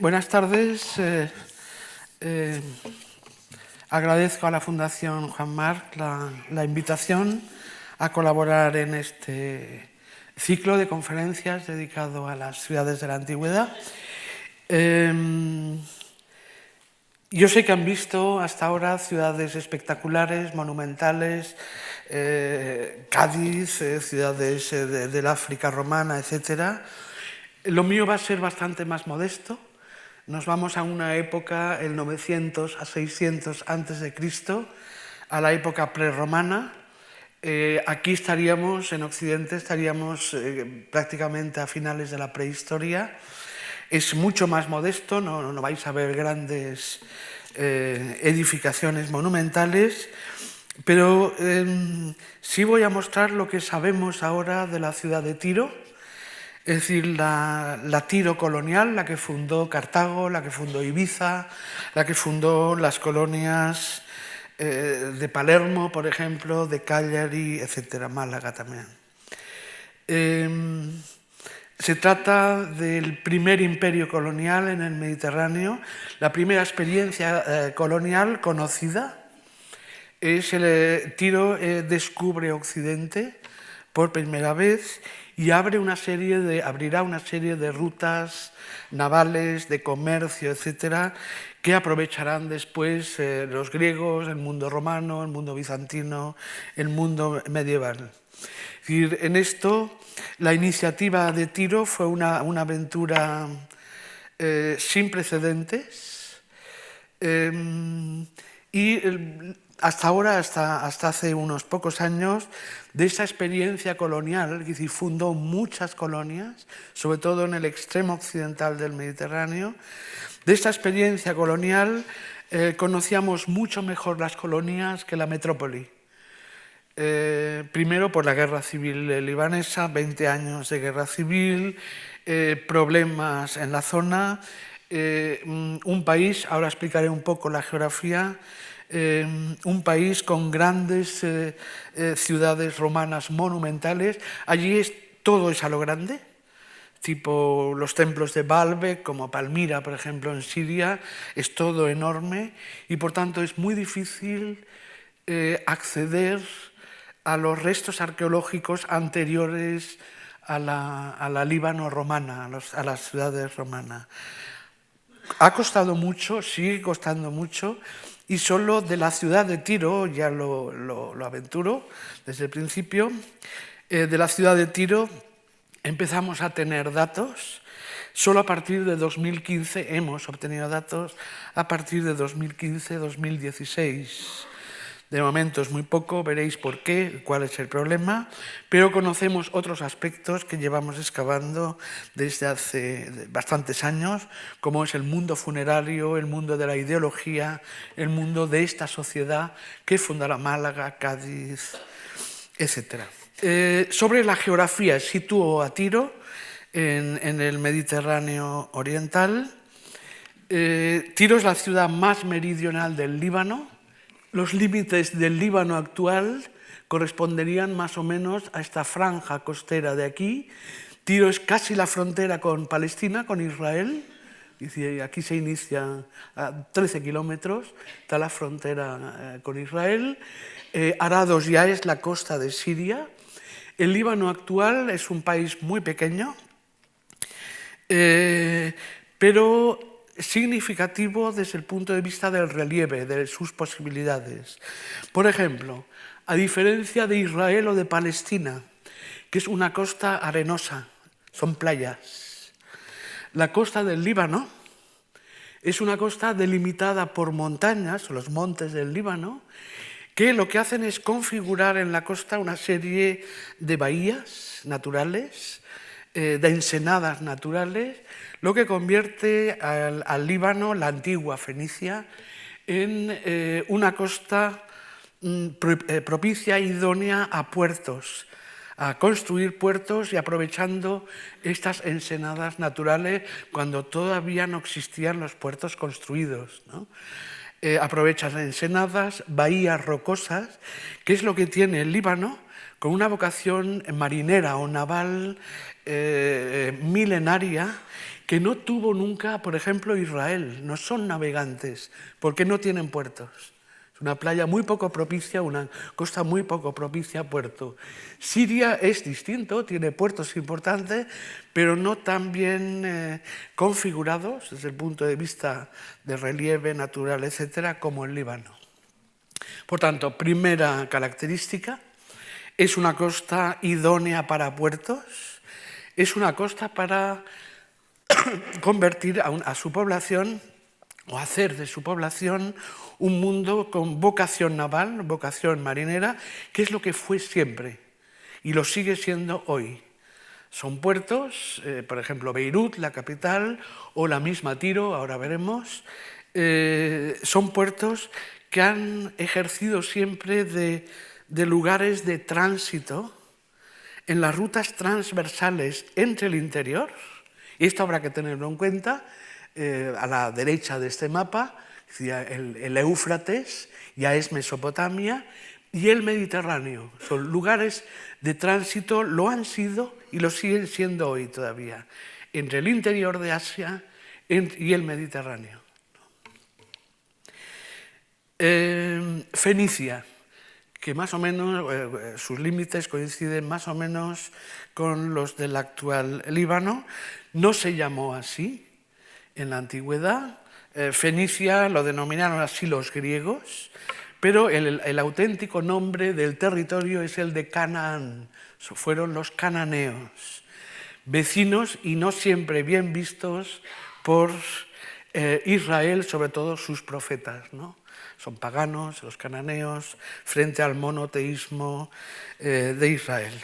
Buenas tardes. Agradezco a la Fundación Juan Marc la invitación a colaborar en este ciclo de conferencias dedicado a las ciudades de la antigüedad. Yo sé que han visto hasta ahora ciudades espectaculares, monumentales, Cádiz, ciudades del África romana, etc. Lo mío va a ser bastante más modesto. Nos vamos a una época, el 900 a 600 antes de Cristo, a la época prerromana. Aquí estaríamos, en Occidente, estaríamos prácticamente a finales de la prehistoria. Es mucho más modesto, no vais a ver grandes edificaciones monumentales, pero sí voy a mostrar lo que sabemos ahora de la ciudad de Tiro. Es decir, la Tiro colonial, la que fundó Cartago, la que fundó Ibiza, la que fundó las colonias de Palermo, por ejemplo, de Cagliari, etc., Málaga también. Se trata del primer imperio colonial en el Mediterráneo, la primera experiencia colonial conocida. Tiro descubre Occidente por primera vez y abrirá una serie de rutas navales, de comercio, etcétera, que aprovecharán después los griegos, el mundo romano, el mundo bizantino, el mundo medieval. Es decir, en esto, la iniciativa de Tiro fue una aventura sin precedentes y hasta ahora, hasta hace unos pocos años, de esa experiencia colonial, es decir, fundó muchas colonias, sobre todo en el extremo occidental del Mediterráneo. De esta experiencia colonial conocíamos mucho mejor las colonias que la metrópoli. Primero por la guerra civil libanesa, 20 años de guerra civil, problemas en la zona, un país, ahora explicaré un poco la geografía, un país con grandes ciudades romanas monumentales. Allí todo es a lo grande, tipo los templos de Baalbek, como Palmira, por ejemplo, en Siria, es todo enorme y por tanto es muy difícil acceder a los restos arqueológicos anteriores a la Líbano romana, a las ciudades romanas. Ha costado mucho, sigue costando mucho, y solo de la ciudad de Tiro, ya lo aventuro desde el principio, de la ciudad de Tiro empezamos a tener datos. Solo a partir de 2015 hemos obtenido datos, a partir de 2015-2016. De momento es muy poco, veréis por qué, cuál es el problema, pero conocemos otros aspectos que llevamos excavando desde hace bastantes años, como es el mundo funerario, el mundo de la ideología, el mundo de esta sociedad que fundará Málaga, Cádiz, etc. Sobre la geografía, sitúo a Tiro en el Mediterráneo oriental. Tiro es la ciudad más meridional del Líbano. Los límites del Líbano actual corresponderían más o menos a esta franja costera de aquí. Tiro es casi la frontera con Palestina, con Israel. Aquí se inicia a 13 kilómetros, está la frontera con Israel. Arados ya es la costa de Siria. El Líbano actual es un país muy pequeño, pero significativo desde el punto de vista del relieve, de sus posibilidades. Por ejemplo, a diferencia de Israel o de Palestina, que es una costa arenosa, son playas, la costa del Líbano es una costa delimitada por montañas, los montes del Líbano, que lo que hacen es configurar en la costa una serie de bahías naturales, de ensenadas naturales, lo que convierte al Líbano, la antigua Fenicia, en una costa propicia, idónea a puertos, a construir puertos y aprovechando estas ensenadas naturales cuando todavía no existían los puertos construidos, ¿no? Aprovechas ensenadas, bahías rocosas, que es lo que tiene el Líbano, con una vocación marinera o naval milenaria, que no tuvo nunca, por ejemplo, Israel. No son navegantes, porque no tienen puertos. Es una playa muy poco propicia, una costa muy poco propicia a puerto. Siria es distinto, tiene puertos importantes, pero no tan bien configurados desde el punto de vista de relieve natural, etcétera, como el Líbano. Por tanto, primera característica, es una costa idónea para puertos, es una costa para convertir a su población o hacer de su población un mundo con vocación naval, vocación marinera, que es lo que fue siempre y lo sigue siendo hoy. Son puertos, por ejemplo, Beirut, la capital, o la misma Tiro, ahora veremos, son puertos que han ejercido siempre de lugares de tránsito en las rutas transversales entre el interior, y esto habrá que tenerlo en cuenta, a la derecha de este mapa, el Éufrates ya es Mesopotamia, y el Mediterráneo. Son lugares de tránsito, lo han sido y lo siguen siendo hoy todavía, entre el interior de Asia y el Mediterráneo. Fenicia, que más o menos sus límites coinciden más o menos con los del actual Líbano, no se llamó así en la antigüedad. Fenicia lo denominaron así los griegos, pero el auténtico nombre del territorio es el de Canaán. Fueron los cananeos, vecinos y no siempre bien vistos por Israel, sobre todo sus profetas, ¿no? Son paganos, los cananeos, frente al monoteísmo de Israel.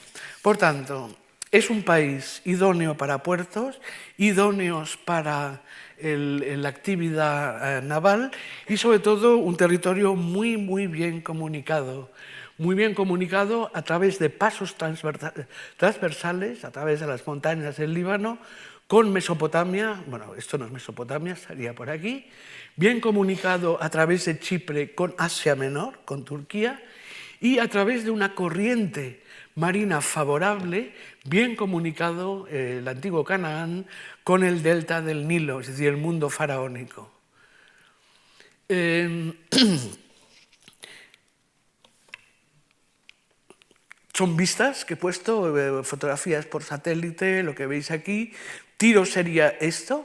Por tanto, es un país idóneo para puertos, idóneos para la actividad naval y sobre todo un territorio muy, muy bien comunicado a través de pasos transversales, a través de las montañas del Líbano, con Mesopotamia, bueno, esto no es Mesopotamia, estaría por aquí, bien comunicado a través de Chipre con Asia Menor, con Turquía, y a través de una corriente marina favorable, bien comunicado el antiguo Canaán con el delta del Nilo, es decir, el mundo faraónico. Son vistas que he puesto, fotografías por satélite, lo que veis aquí. Tiro sería esto,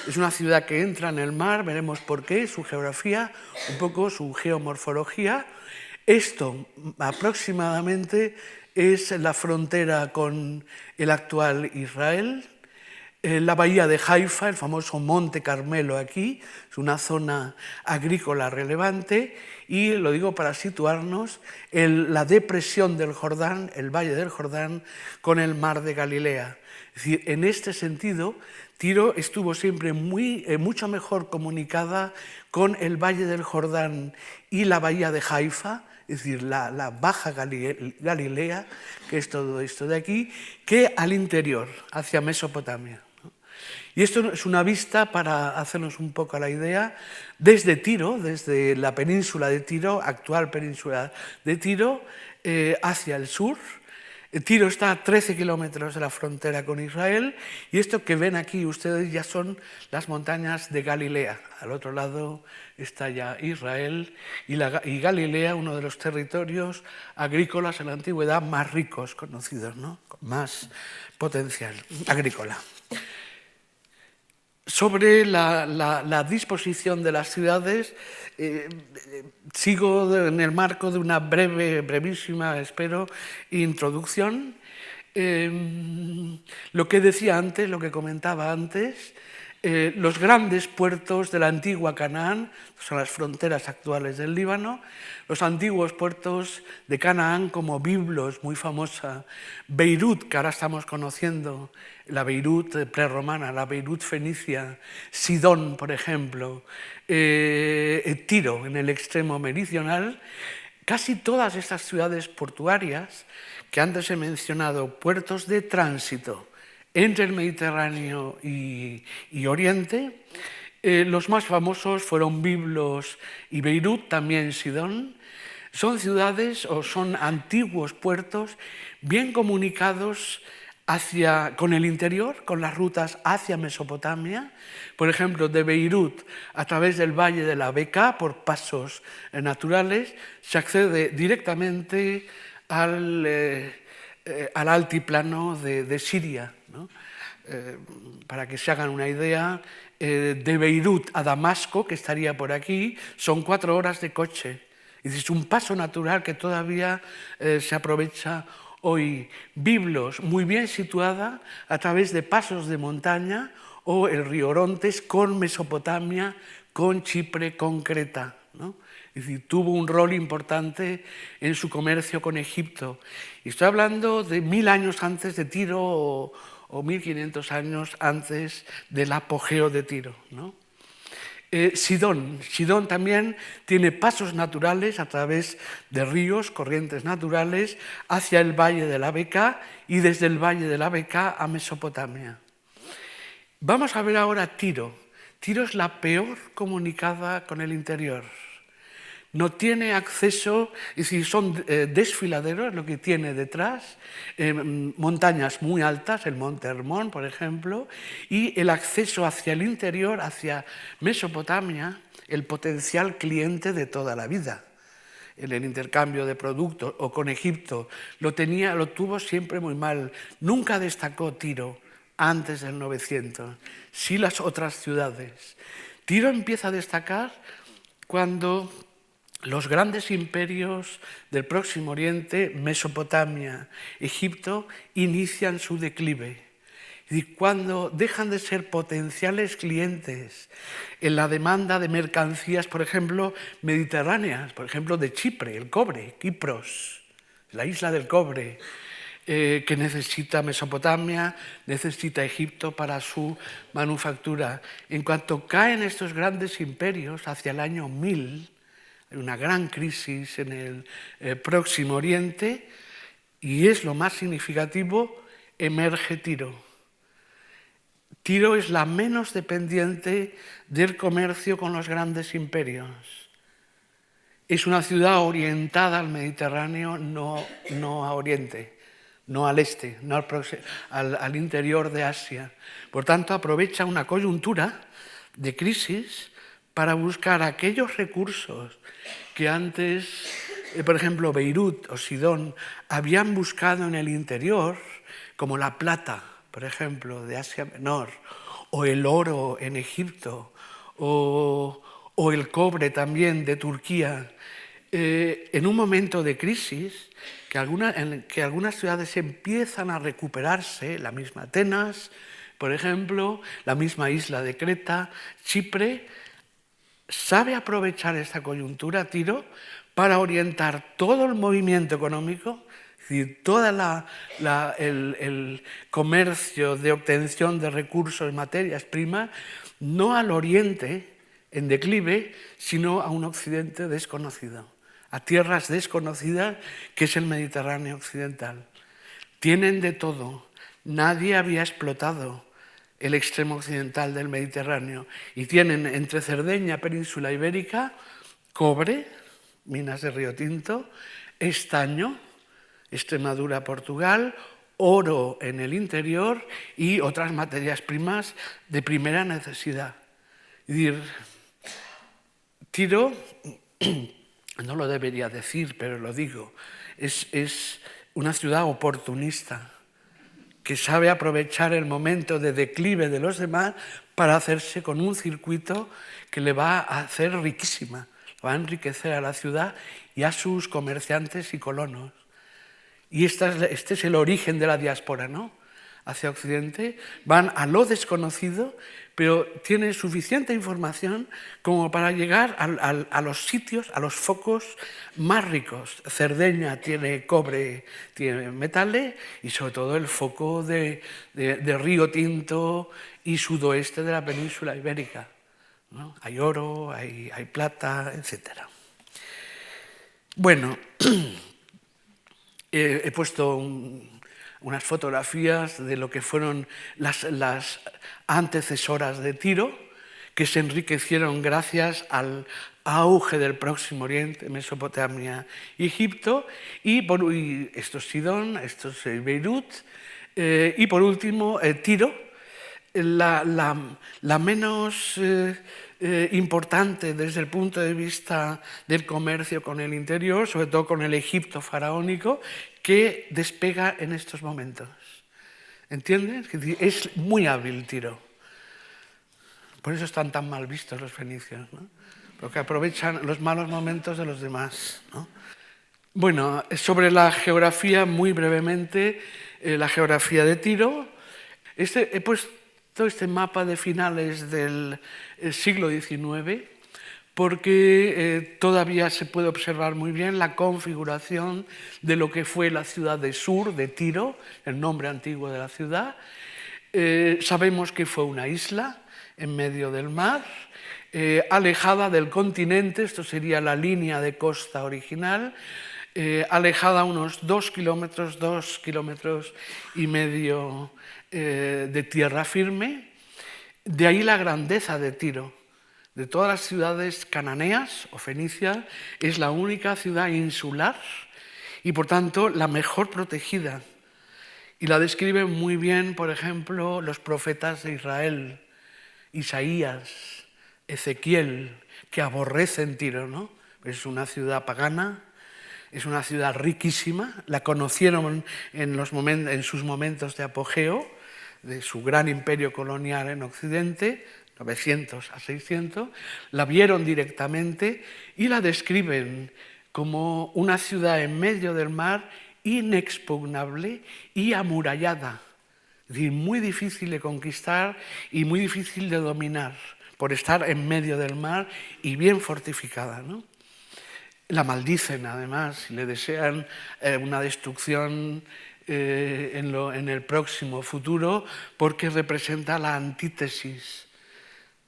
es una ciudad que entra en el mar, veremos por qué, su geografía, un poco su geomorfología. Esto aproximadamente es la frontera con el actual Israel. La bahía de Haifa, el famoso Monte Carmelo aquí, es una zona agrícola relevante y lo digo para situarnos la depresión del Jordán, el valle del Jordán, con el mar de Galilea. Es decir, en este sentido, Tiro estuvo siempre mucho mejor comunicada con el valle del Jordán y la bahía de Haifa, es decir, la Baja Galilea, que es todo esto de aquí, que al interior, hacia Mesopotamia. Y esto es una vista para hacernos un poco la idea, desde Tiro, desde la península de Tiro, actual península de Tiro, hacia el sur. Tiro está a 13 kilómetros de la frontera con Israel y esto que ven aquí ustedes ya son las montañas de Galilea. Al otro lado está ya Israel y Galilea, uno de los territorios agrícolas en la antigüedad más ricos conocidos, ¿no? Con más potencial agrícola. Sobre la disposición de las ciudades, sigo en el marco de una brevísima, espero, introducción. Lo que decía antes, lo que comentaba antes, los grandes puertos de la antigua Canaán, son las fronteras actuales del Líbano, los antiguos puertos de Canaán como Biblos, muy famosa, Beirut, que ahora estamos conociendo, la Beirut prerromana, la Beirut fenicia, Sidón, por ejemplo, Tiro, en el extremo meridional. Casi todas estas ciudades portuarias que antes he mencionado, puertos de tránsito entre el Mediterráneo y Oriente, los más famosos fueron Biblos y Beirut, también Sidón. Son ciudades o son antiguos puertos bien comunicados con el interior, con las rutas hacia Mesopotamia. Por ejemplo, de Beirut a través del valle de la Bekaa, por pasos naturales, se accede directamente al altiplano de Siria, ¿no? Para que se hagan una idea, de Beirut a Damasco, que estaría por aquí, son 4 horas de coche. Es un paso natural que todavía se aprovecha hoy. Biblos, muy bien situada a través de pasos de montaña, o el río Orontes con Mesopotamia, con Chipre, con Creta, ¿no? Es decir, tuvo un rol importante en su comercio con Egipto. Y estoy hablando de 1000 años antes de Tiro o 1500 años antes del apogeo de Tiro, ¿no? Sidón también tiene pasos naturales a través de ríos, corrientes naturales, hacia el valle de la Bekaa y desde el valle de la Bekaa a Mesopotamia. Vamos a ver ahora Tiro. Tiro es la peor comunicada con el interior. No tiene acceso, es decir, son desfiladeros lo que tiene detrás, montañas muy altas, el Monte Hermón, por ejemplo, y el acceso hacia el interior, hacia Mesopotamia, el potencial cliente de toda la vida. En el intercambio de productos o con Egipto lo tuvo siempre muy mal. Nunca destacó Tiro antes del 900, sí las otras ciudades. Tiro empieza a destacar cuando los grandes imperios del Próximo Oriente, Mesopotamia, Egipto, inician su declive. Y cuando dejan de ser potenciales clientes en la demanda de mercancías, por ejemplo, mediterráneas, por ejemplo, de Chipre, el cobre, Quipros, la isla del cobre, que necesita Mesopotamia, necesita Egipto para su manufactura. En cuanto caen estos grandes imperios hacia el año 1000, hay una gran crisis en el Próximo Oriente y es lo más significativo, emerge Tiro. Tiro es la menos dependiente del comercio con los grandes imperios. Es una ciudad orientada al Mediterráneo, no a Oriente, no al este, no al interior de Asia. Por tanto, aprovecha una coyuntura de crisis para buscar aquellos recursos que antes, por ejemplo, Beirut o Sidón habían buscado en el interior, como la plata, por ejemplo, de Asia Menor, o el oro en Egipto, o el cobre también de Turquía, en un momento de crisis en que algunas ciudades empiezan a recuperarse, la misma Atenas, por ejemplo, la misma isla de Creta, Chipre, sabe aprovechar esta coyuntura, Tiro, para orientar todo el movimiento económico, es decir, todo el comercio de obtención de recursos, materias primas, no al oriente en declive, sino a un occidente desconocido, a tierras desconocidas, que es el Mediterráneo occidental. Tienen de todo, nadie había explotado el extremo occidental del Mediterráneo, y tienen entre Cerdeña, península ibérica, cobre, minas de Río Tinto, estaño, Extremadura, Portugal, oro en el interior y otras materias primas de primera necesidad. Es decir, Tiro, no lo debería decir, pero lo digo, es una ciudad oportunista, que sabe aprovechar el momento de declive de los demás para hacerse con un circuito que le va a hacer riquísima, va a enriquecer a la ciudad y a sus comerciantes y colonos. Y este es el origen de la diáspora, ¿no? Hacia Occidente, van a lo desconocido, pero tienen suficiente información como para llegar a los sitios, a los focos más ricos. Cerdeña tiene cobre, tiene metales, y sobre todo el foco de Río Tinto y sudoeste de la península ibérica, ¿no? Hay oro, hay plata, etc. Bueno, he puesto unas fotografías de lo que fueron las antecesoras de Tiro, que se enriquecieron gracias al auge del Próximo Oriente, Mesopotamia y Egipto, y esto es Sidón, esto es Beirut, Y por último, Tiro, la menos importante desde el punto de vista del comercio con el interior, sobre todo con el Egipto faraónico, que despega en estos momentos. ¿Entiendes? Es muy hábil Tiro. Por eso están tan mal vistos los fenicios, ¿no? Porque aprovechan los malos momentos de los demás, ¿no? Bueno, sobre la geografía, muy brevemente, la geografía de Tiro. He puesto este mapa de finales del siglo XIX porque todavía se puede observar muy bien la configuración de lo que fue la ciudad de Sur, de Tiro, el nombre antiguo de la ciudad. Sabemos que fue una isla en medio del mar, alejada del continente, esto sería la línea de costa original, alejada unos 2 kilómetros y medio de tierra firme. De ahí la grandeza de Tiro. De todas las ciudades cananeas o fenicias, es la única ciudad insular y por tanto la mejor protegida. Y la describen muy bien, por ejemplo, los profetas de Israel, Isaías, Ezequiel, que aborrecen Tiro, ¿no? Es una ciudad pagana, es una ciudad riquísima, la conocieron en sus momentos de apogeo, de su gran imperio colonial en Occidente, 900 a 600, la vieron directamente y la describen como una ciudad en medio del mar, inexpugnable y amurallada. Es decir, muy difícil de conquistar y muy difícil de dominar, por estar en medio del mar y bien fortificada, ¿no? La maldicen, además, y le desean una destrucción en el próximo futuro, porque representa la antítesis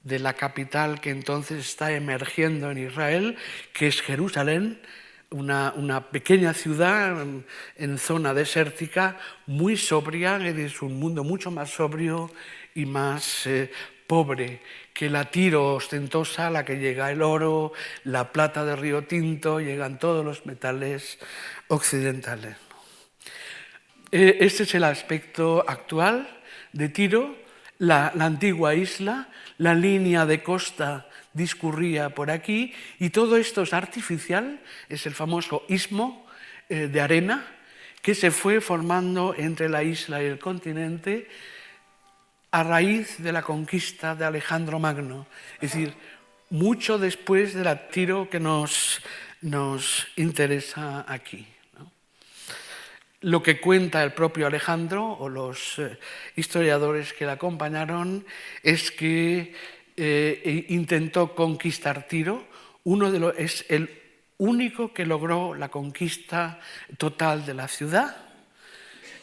de la capital que entonces está emergiendo en Israel, que es Jerusalén, una pequeña ciudad en zona desértica, muy sobria, es un mundo mucho más sobrio y más pobre que la Tiro ostentosa, a la que llega el oro, la plata de Río Tinto, llegan todos los metales occidentales. Este es el aspecto actual de Tiro, la antigua isla, la línea de costa discurría por aquí y todo esto es artificial, es el famoso istmo de arena que se fue formando entre la isla y el continente a raíz de la conquista de Alejandro Magno, es decir, mucho después de la Tiro que nos interesa aquí. Lo que cuenta el propio Alejandro o los historiadores que le acompañaron es que intentó conquistar Tiro, es el único que logró la conquista total de la ciudad.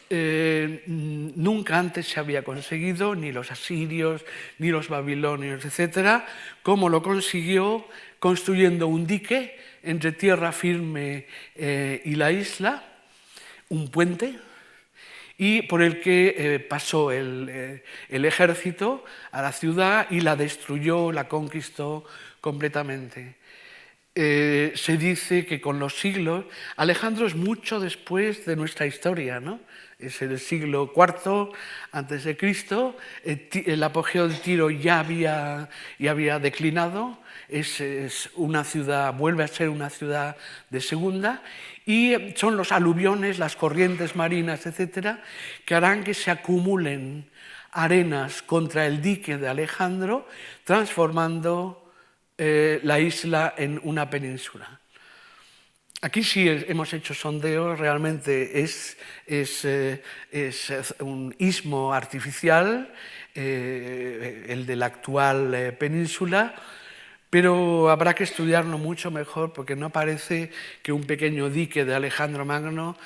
Nunca antes se había conseguido, ni los asirios, ni los babilonios, etcétera, como lo consiguió construyendo un dique entre tierra firme y la isla, un puente, y por el que pasó el ejército a la ciudad y la destruyó, la conquistó completamente. Se dice que con los siglos, Alejandro es mucho después de nuestra historia, ¿no? Es el siglo IV antes de Cristo, el apogeo de Tiro ya había declinado, es una ciudad, vuelve a ser una ciudad de segunda, y son los aluviones, las corrientes marinas, etcétera, que harán que se acumulen arenas contra el dique de Alejandro, transformando la isla en una península. Aquí sí hemos hecho sondeos, realmente es un istmo artificial, el de la actual península, pero habrá que estudiarlo mucho mejor porque no parece que un pequeño dique de Alejandro Magno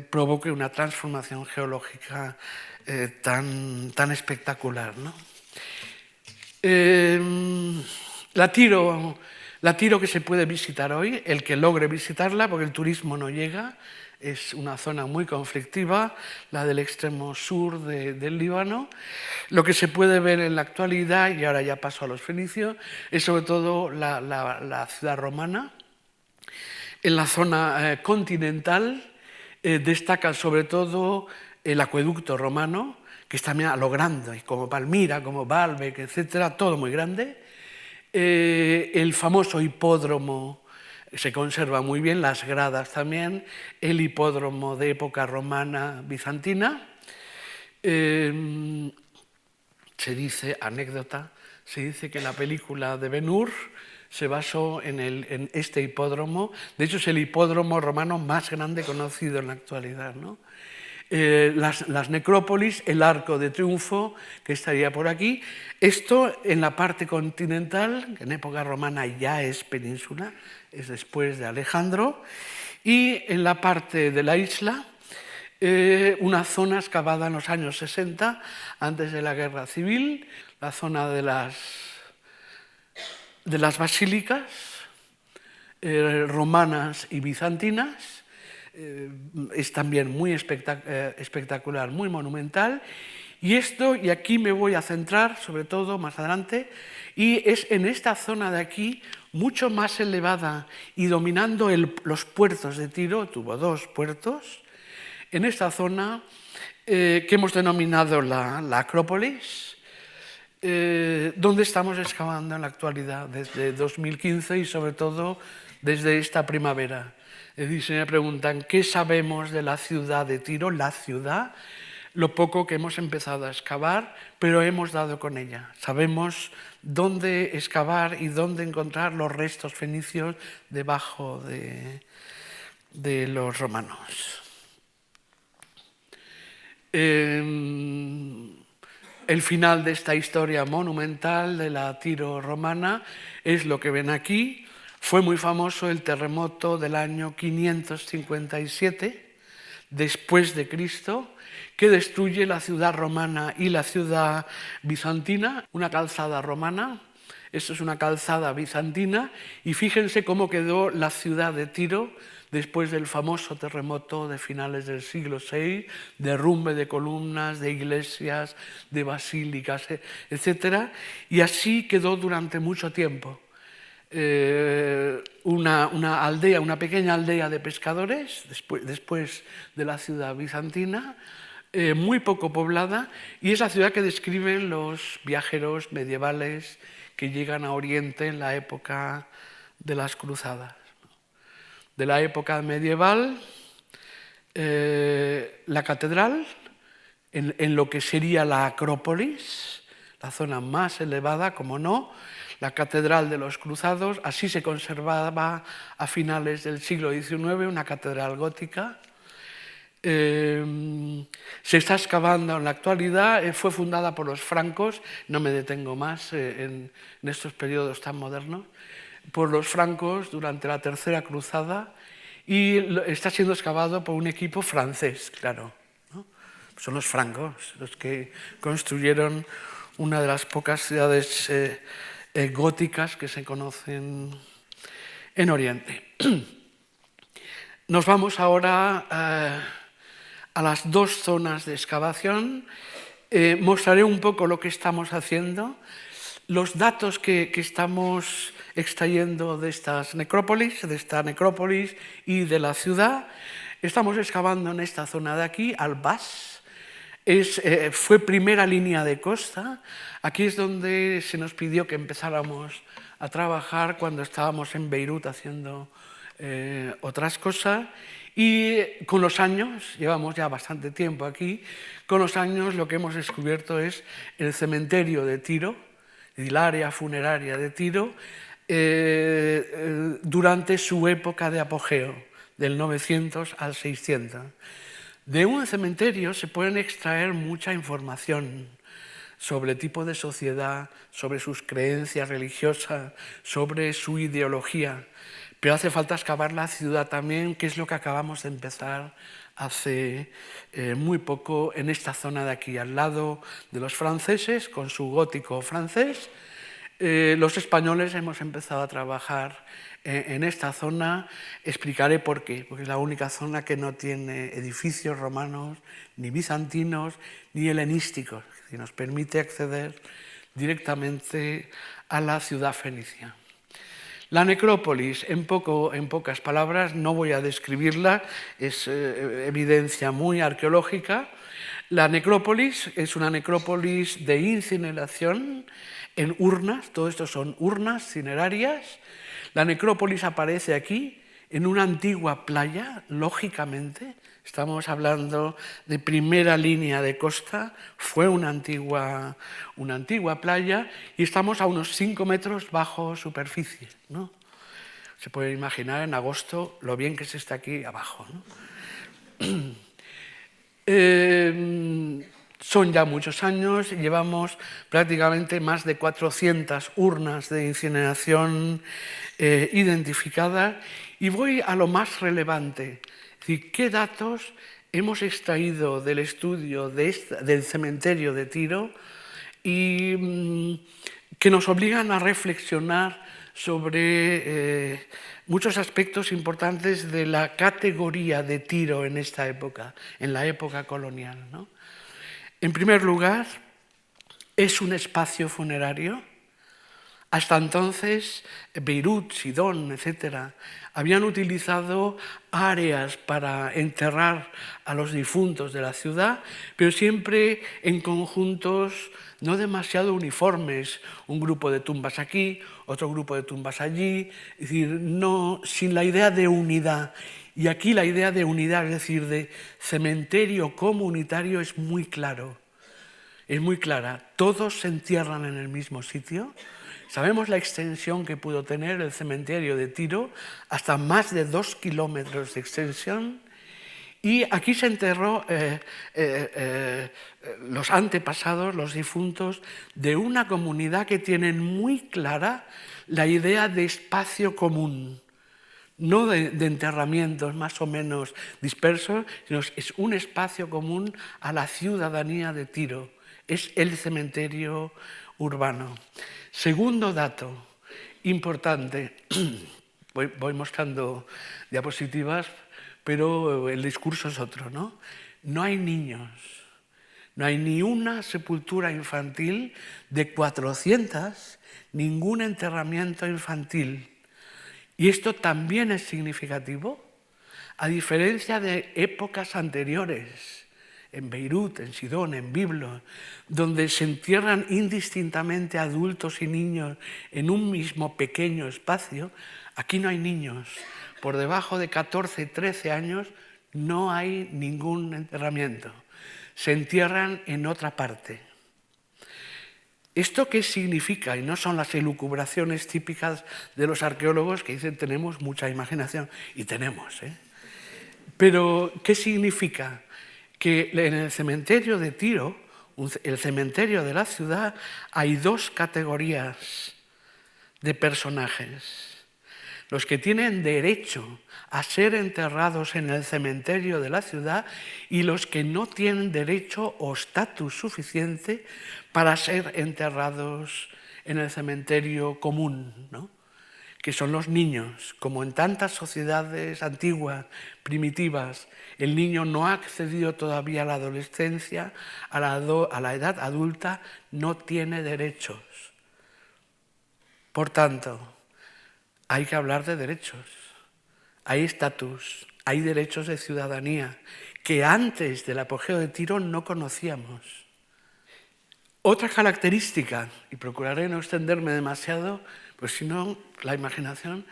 provoque una transformación geológica tan espectacular, ¿no? La Tiro que se puede visitar hoy, el que logre visitarla, porque el turismo no llega, es una zona muy conflictiva, la del extremo sur del Líbano. Lo que se puede ver en la actualidad, y ahora ya paso a los fenicios, es sobre todo la ciudad romana. En la zona continental destacan sobre todo el acueducto romano, que es también a lo grande, como Palmira, como Baalbek, etcétera, todo muy grande. El famoso hipódromo se conserva muy bien, las gradas también, el hipódromo de época romana bizantina. Se dice, anécdota, se dice que la película de Ben-Hur se basó en este hipódromo. De hecho, es el hipódromo romano más grande conocido en la actualidad, ¿no? Las necrópolis, el Arco de Triunfo, que estaría por aquí. Esto en la parte continental, que en época romana ya es península, es después de Alejandro. Y en la parte de la isla, una zona excavada en los años 60, antes de la Guerra Civil, la zona de las basílicas romanas y bizantinas. Es también muy espectacular, muy monumental. Y aquí me voy a centrar, sobre todo más adelante, y es en esta zona de aquí, mucho más elevada y dominando los puertos de Tiro, tuvo 2 puertos, en esta zona que hemos denominado la Acrópolis, donde estamos excavando en la actualidad, desde 2015 y sobre todo desde esta primavera. Es decir, se me preguntan, ¿qué sabemos de la ciudad de Tiro? La ciudad, lo poco que hemos empezado a excavar, pero hemos dado con ella. Sabemos dónde excavar y dónde encontrar los restos fenicios debajo de los romanos. El final de esta historia monumental de la Tiro romana es lo que ven aquí. Fue muy famoso el terremoto del año 557 después de Cristo, que destruye la ciudad romana y la ciudad bizantina, una calzada romana. Esto es una calzada bizantina y fíjense cómo quedó la ciudad de Tiro después del famoso terremoto de finales del siglo VI, derrumbe de columnas, de iglesias, de basílicas, etc. Y así quedó durante mucho tiempo. Una aldea, una pequeña aldea de pescadores, después de la ciudad bizantina, muy poco poblada, y es la ciudad que describen los viajeros medievales que llegan a Oriente en la época de las cruzadas. De la época medieval, la catedral, en lo que sería la Acrópolis, la zona más elevada, como no, la catedral de los Cruzados, así se conservaba a finales del siglo XIX, una catedral gótica. Se está excavando en la actualidad, fue fundada por los francos, no me detengo más en estos periodos tan modernos, por los francos durante la Tercera Cruzada y está siendo excavado por un equipo francés, claro, ¿no? Son los francos los que construyeron una de las pocas ciudades góticas que se conocen en Oriente. Nos vamos ahora a las 2 zonas de excavación. Mostraré un poco lo que estamos haciendo, los datos que estamos extrayendo de esta necrópolis y de la ciudad. Estamos excavando en esta zona de aquí, Al-Bas. Fue primera línea de costa. Aquí es donde se nos pidió que empezáramos a trabajar cuando estábamos en Beirut haciendo otras cosas. Y con los años, llevamos ya bastante tiempo aquí, con los años lo que hemos descubierto es el cementerio de Tiro, el área funeraria de Tiro, durante su época de apogeo, del 900 al 600. De un cementerio se pueden extraer mucha información sobre el tipo de sociedad, sobre sus creencias religiosas, sobre su ideología. Pero hace falta excavar la ciudad también, que es lo que acabamos de empezar hace muy poco en esta zona de aquí, al lado de los franceses, con su gótico francés. Los españoles hemos empezado a trabajar en esta zona. Explicaré por qué, porque es la única zona que no tiene edificios romanos, ni bizantinos, ni helenísticos, que nos permite acceder directamente a la ciudad fenicia. La necrópolis, en pocas palabras, no voy a describirla, es evidencia muy arqueológica. La necrópolis es una necrópolis de incineración en urnas, todo esto son urnas cinerarias. La necrópolis aparece aquí, en una antigua playa, lógicamente. Estamos hablando de primera línea de costa, fue una antigua playa y estamos a unos 5 metros bajo superficie, ¿no? Se puede imaginar en agosto lo bien que se está aquí abajo, ¿no? Son ya muchos años, llevamos prácticamente más de 400 urnas de incineración identificadas y voy a lo más relevante. Es decir, ¿qué datos hemos extraído del estudio del cementerio de Tiro y que nos obligan a reflexionar sobre muchos aspectos importantes de la categoría de Tiro en esta época, en la época colonial, ¿no? En primer lugar, es un espacio funerario. Hasta entonces, Beirut, Sidón, etc., habían utilizado áreas para enterrar a los difuntos de la ciudad, pero siempre en conjuntos no demasiado uniformes, un grupo de tumbas aquí, otro grupo de tumbas allí, es decir, no, sin la idea de unidad. Y aquí la idea de unidad, es decir, de cementerio comunitario, es muy claro, es muy clara. Todos se entierran en el mismo sitio. Sabemos la extensión que pudo tener el cementerio de Tiro, hasta más de 2 kilómetros de extensión. Y aquí se enterró los antepasados, los difuntos, de una comunidad que tienen muy clara la idea de espacio común, no de enterramientos más o menos dispersos, sino es un espacio común a la ciudadanía de Tiro. Es el cementerio urbano. Segundo dato importante, voy mostrando diapositivas, pero el discurso es otro, ¿no? No hay niños, no hay ni una sepultura infantil de 400, ningún enterramiento infantil. Y esto también es significativo, a diferencia de épocas anteriores, en Beirut, en Sidón, en Biblos, donde se entierran indistintamente adultos y niños en un mismo pequeño espacio, aquí no hay niños. Por debajo de 14, 13 años no hay ningún enterramiento. Se entierran en otra parte. ¿Esto qué significa? Y no son las elucubraciones típicas de los arqueólogos que dicen tenemos mucha imaginación, y tenemos, ¿eh? Pero, ¿qué significa? Que en el cementerio de Tiro, el cementerio de la ciudad, hay 2 categorías de personajes. Los que tienen derecho a ser enterrados en el cementerio de la ciudad y los que no tienen derecho o estatus suficiente para ser enterrados en el cementerio común, ¿no? Que son los niños. Como en tantas sociedades antiguas, primitivas, el niño no ha accedido todavía a la adolescencia, a la edad adulta, no tiene derechos. Por tanto, hay que hablar de derechos, hay estatus, hay derechos de ciudadanía que antes del apogeo de Tiro no conocíamos. Otra característica, y procuraré no extenderme demasiado, pues si no, la imaginación,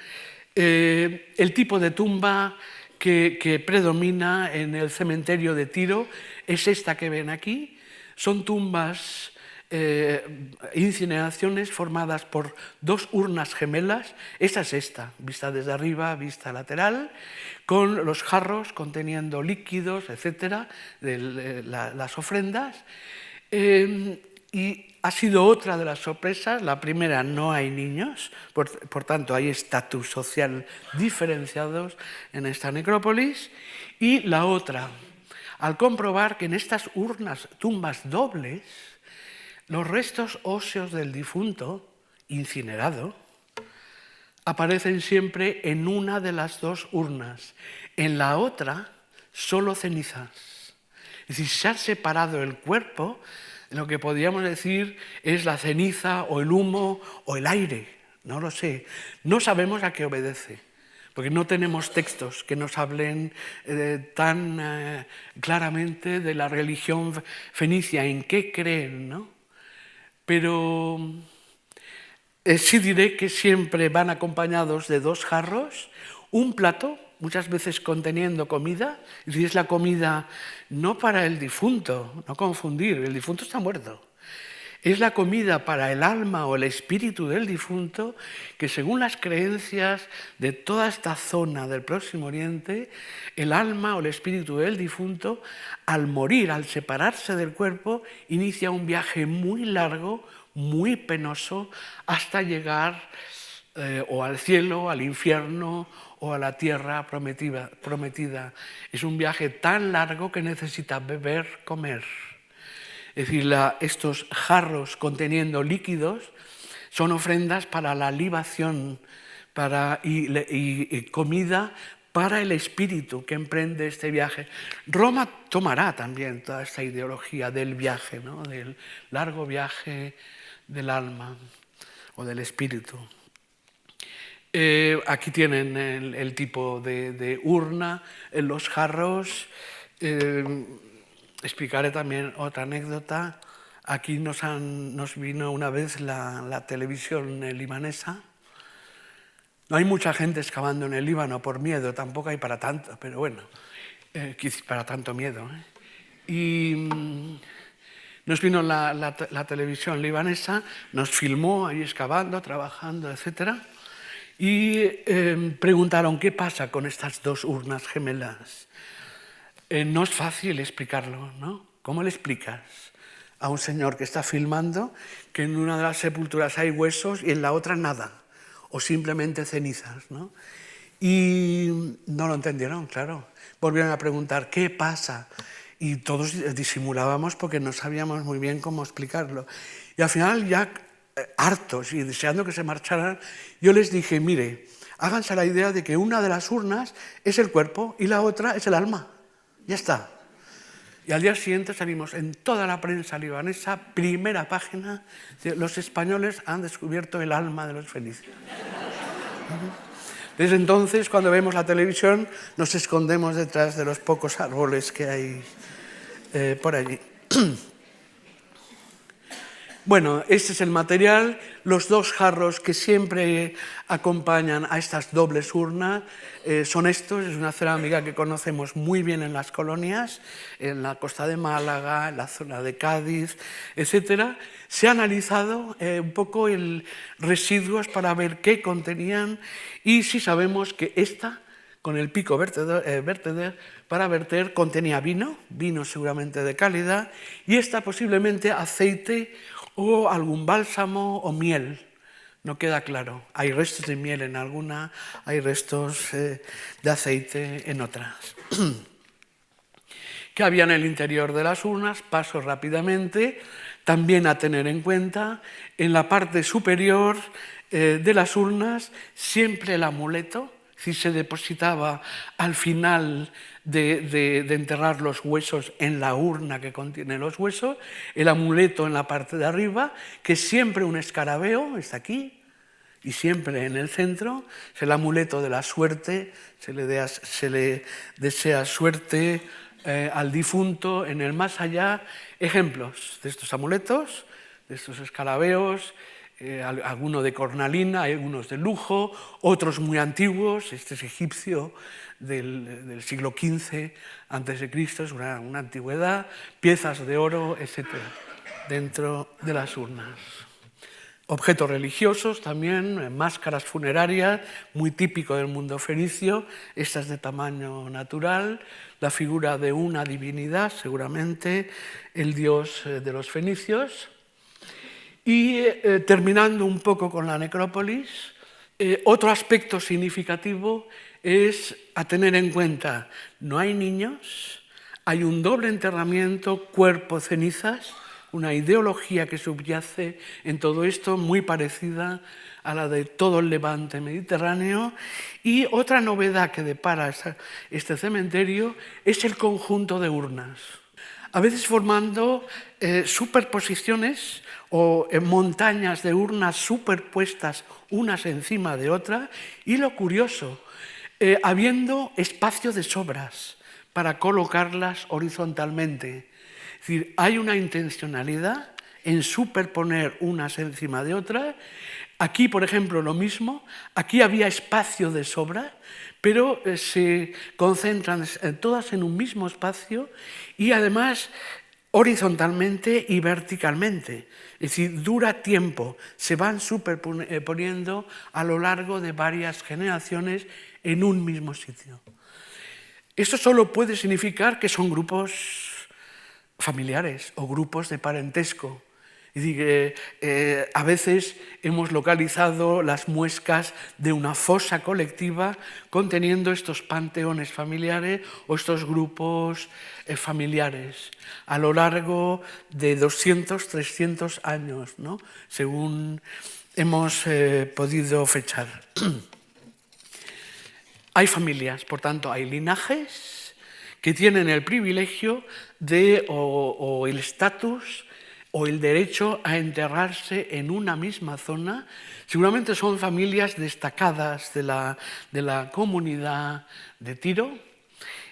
el tipo de tumba que predomina en el cementerio de Tiro es esta que ven aquí. Son tumbas, incineraciones formadas por 2 urnas gemelas. Esta es esta, vista desde arriba, vista lateral, con los jarros conteniendo líquidos, etcétera, de las ofrendas. Y ha sido otra de las sorpresas. La primera, no hay niños, por tanto hay estatus social diferenciados en esta necrópolis. Y la otra, al comprobar que en estas urnas, tumbas dobles, los restos óseos del difunto, incinerado, aparecen siempre en una de las 2 urnas. En la otra, solo cenizas. Es decir, se ha separado el cuerpo. Lo que podríamos decir es la ceniza o el humo o el aire, No lo sé. No sabemos a qué obedece, porque no tenemos textos que nos hablen tan claramente de la religión fenicia, en qué creen, ¿no? Pero sí diré que siempre van acompañados de 2 jarros, un plato, muchas veces conteniendo comida, y es la comida no para el difunto, no confundir, el difunto está muerto. Es la comida para el alma o el espíritu del difunto que, según las creencias de toda esta zona del Próximo Oriente, el alma o el espíritu del difunto, al morir, al separarse del cuerpo, inicia un viaje muy largo, muy penoso, hasta llegar o al cielo, al infierno o a la tierra prometida. Es un viaje tan largo que necesita beber, comer. Es decir, estos jarros conteniendo líquidos son ofrendas para la libación y comida para el espíritu que emprende este viaje. Roma tomará también toda esta ideología del viaje, ¿no? Del largo viaje del alma o del espíritu. Aquí tienen el tipo de urna, los jarros. Explicaré también otra anécdota. Aquí nos vino una vez la televisión libanesa. No hay mucha gente excavando en el Líbano por miedo, tampoco hay para tanto, pero bueno, para tanto miedo. Y nos vino la televisión libanesa, nos filmó ahí excavando, trabajando, etc. Y preguntaron qué pasa con estas 2 urnas gemelas. No es fácil explicarlo, ¿no? ¿Cómo le explicas a un señor que está filmando que en una de las sepulturas hay huesos y en la otra nada? O simplemente cenizas, ¿no? Y no lo entendieron, claro. Volvieron a preguntar, ¿qué pasa? Y todos disimulábamos porque no sabíamos muy bien cómo explicarlo. Y al final, ya hartos y deseando que se marcharan, yo les dije, mire, háganse la idea de que una de las urnas es el cuerpo y la otra es el alma. Ya está. Y al día siguiente salimos en toda la prensa libanesa, primera página, los españoles han descubierto el alma de los fenicios. Desde entonces, cuando vemos la televisión, nos escondemos detrás de los pocos árboles que hay por allí. Bueno, este es el material, los 2 jarros que siempre acompañan a estas dobles urnas son estos, es una cerámica que conocemos muy bien en las colonias, en la costa de Málaga, en la zona de Cádiz, etc. Se ha analizado un poco residuos para ver qué contenían y si sabemos que esta, con el pico verteder para verter, contenía vino seguramente de calidad, y esta posiblemente aceite o algún bálsamo o miel. No queda claro. Hay restos de miel en alguna, hay restos de aceite en otras. ¿Qué había en el interior de las urnas? Paso rápidamente. También a tener en cuenta, en la parte superior de las urnas, siempre el amuleto. Si se depositaba al final de enterrar los huesos en la urna que contiene los huesos, el amuleto en la parte de arriba, que siempre un escarabeo, está aquí, y siempre en el centro, es el amuleto de la suerte, se le desea suerte al difunto en el más allá. Ejemplos de estos amuletos, de estos escarabeos, alguno de cornalina, hay algunos de lujo, otros muy antiguos, este es egipcio del siglo XV a.C., es una antigüedad, piezas de oro, etc., dentro de las urnas. Objetos religiosos también, máscaras funerarias, muy típico del mundo fenicio, estas de tamaño natural, la figura de una divinidad, seguramente el dios de los fenicios. Y terminando un poco con la necrópolis, otro aspecto significativo es a tener en cuenta, no hay niños, hay un doble enterramiento, cuerpo, cenizas, una ideología que subyace en todo esto muy parecida a la de todo el levante mediterráneo. Y otra novedad que depara este cementerio es el conjunto de urnas. a veces formando superposiciones o montañas de urnas superpuestas unas encima de otras, y lo curioso, habiendo espacio de sobras para colocarlas horizontalmente. Es decir, hay una intencionalidad en superponer unas encima de otras. Aquí, por ejemplo, lo mismo, aquí había espacio de sobra, pero se concentran todas en un mismo espacio y además horizontalmente y verticalmente. Es decir, dura tiempo, se van superponiendo a lo largo de varias generaciones en un mismo sitio. Esto solo puede significar que son grupos familiares o grupos de parentesco. Es decir, a veces hemos localizado las muescas de una fosa colectiva conteniendo estos panteones familiares o estos grupos familiares a lo largo de 200, 300 años, ¿no? Según hemos podido fechar. Hay familias, por tanto, hay linajes que tienen el privilegio de, o el estatus o el derecho a enterrarse en una misma zona. Seguramente son familias destacadas de la comunidad de Tiro,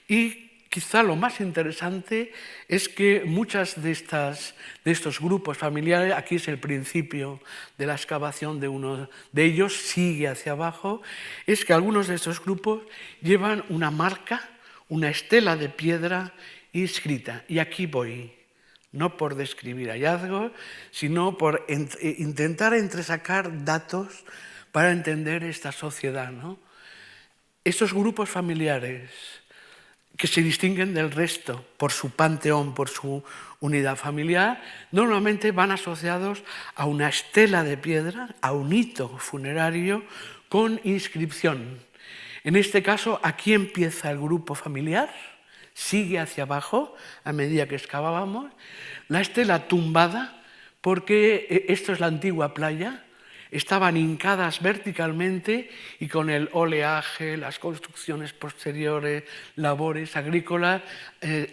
y quizá lo más interesante es que muchas de estos grupos familiares, aquí es el principio de la excavación de uno de ellos, sigue hacia abajo, es que algunos de estos grupos llevan una marca, una estela de piedra inscrita. Y aquí voy, no por describir hallazgos, sino por intentar entresacar datos para entender esta sociedad, ¿no? Estos grupos familiares que se distinguen del resto por su panteón, por su unidad familiar, normalmente van asociados a una estela de piedra, a un hito funerario con inscripción. En este caso, aquí empieza el grupo familiar, sigue hacia abajo a medida que excavábamos, la estela tumbada, porque esto es la antigua playa, estaban hincadas verticalmente y con el oleaje, las construcciones posteriores, labores agrícolas,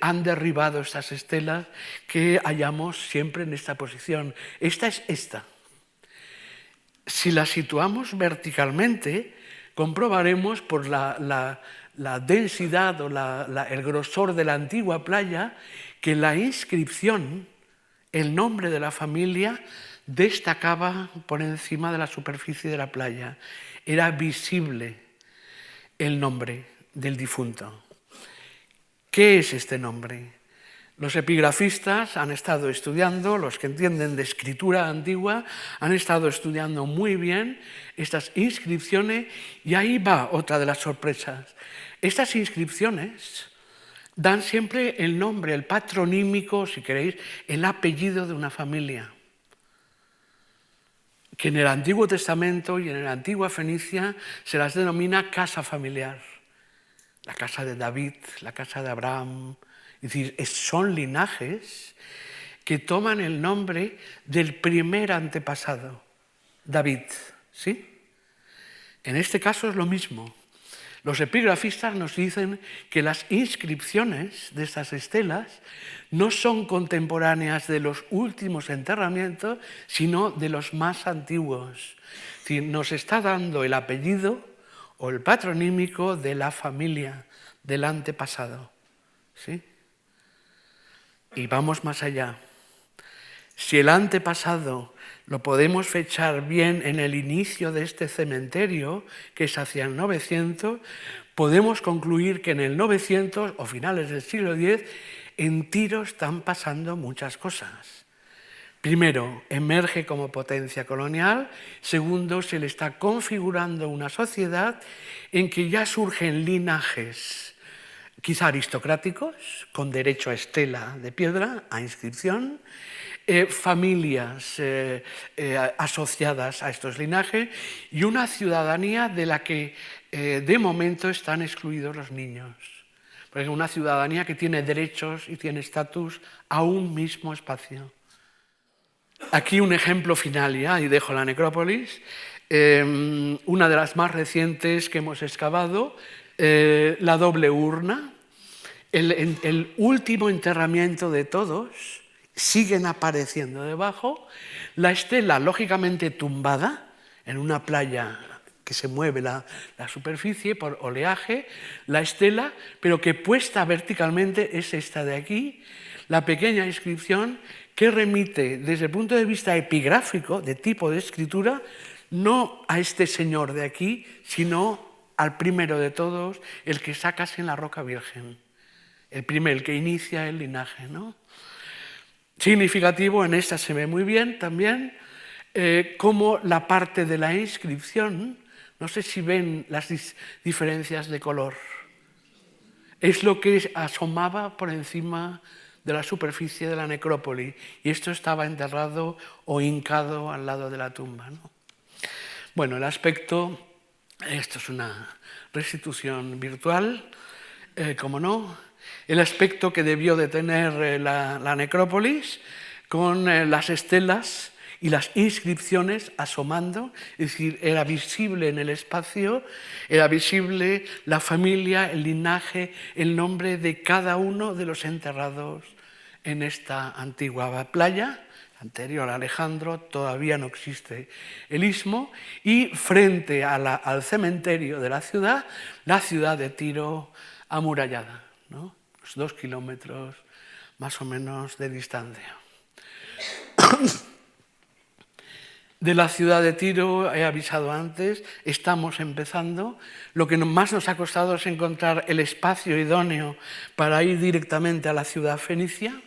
han derribado estas estelas que hallamos siempre en esta posición. Esta es esta. Si la situamos verticalmente, comprobaremos por la densidad o el grosor de la antigua playa que la inscripción, el nombre de la familia, destacaba por encima de la superficie de la playa. Era visible el nombre del difunto. ¿Qué es este nombre? Los epigrafistas han estado estudiando, los que entienden de escritura antigua, han estado estudiando muy bien estas inscripciones, y ahí va otra de las sorpresas. Estas inscripciones dan siempre el nombre, el patronímico, si queréis, el apellido de una familia, que en el Antiguo Testamento y en la antigua Fenicia se las denomina casa familiar. La casa de David, la casa de Abraham. Es decir, son linajes que toman el nombre del primer antepasado, David, ¿sí? En este caso es lo mismo. Los epigrafistas nos dicen que las inscripciones de estas estelas no son contemporáneas de los últimos enterramientos, sino de los más antiguos. Es decir, nos está dando el apellido o el patronímico de la familia, del antepasado, ¿sí? Y vamos más allá. Si el antepasado lo podemos fechar bien en el inicio de este cementerio, que es hacia el 900, podemos concluir que en el 900 o finales del siglo X en Tiro están pasando muchas cosas. Primero, emerge como potencia colonial. Segundo, se le está configurando una sociedad en que ya surgen linajes quizá aristocráticos, con derecho a estela de piedra, a inscripción, familias asociadas a estos linajes y una ciudadanía de la que de momento están excluidos los niños. Porque es una ciudadanía que tiene derechos y tiene estatus a un mismo espacio. Aquí un ejemplo final ya, y dejo la necrópolis. Una de las más recientes que hemos excavado, la doble urna. el último enterramiento de todos, siguen apareciendo debajo, la estela lógicamente tumbada en una playa que se mueve la superficie por oleaje, la estela, pero que puesta verticalmente es esta de aquí, la pequeña inscripción que remite desde el punto de vista epigráfico, de tipo de escritura, no a este señor de aquí, sino al primero de todos, el que sacas en la roca virgen, el primero, el que inicia el linaje, ¿no? Significativo, en esta se ve muy bien también, cómo la parte de la inscripción, no sé si ven las diferencias de color, es lo que asomaba por encima de la superficie de la necrópolis, y esto estaba enterrado o hincado al lado de la tumba, ¿no? Bueno, el aspecto, esto es una restitución virtual, como no, el aspecto que debió de tener la necrópolis, con las estelas y las inscripciones asomando, es decir, era visible en el espacio, era visible la familia, el linaje, el nombre de cada uno de los enterrados en esta antigua playa. Anterior a Alejandro, todavía no existe el istmo, y frente a al cementerio de la ciudad de Tiro amurallada, ¿no? Los 2 kilómetros más o menos de distancia. De la ciudad de Tiro, he avisado antes, estamos empezando. Lo que más nos ha costado es encontrar el espacio idóneo para ir directamente a la ciudad fenicia.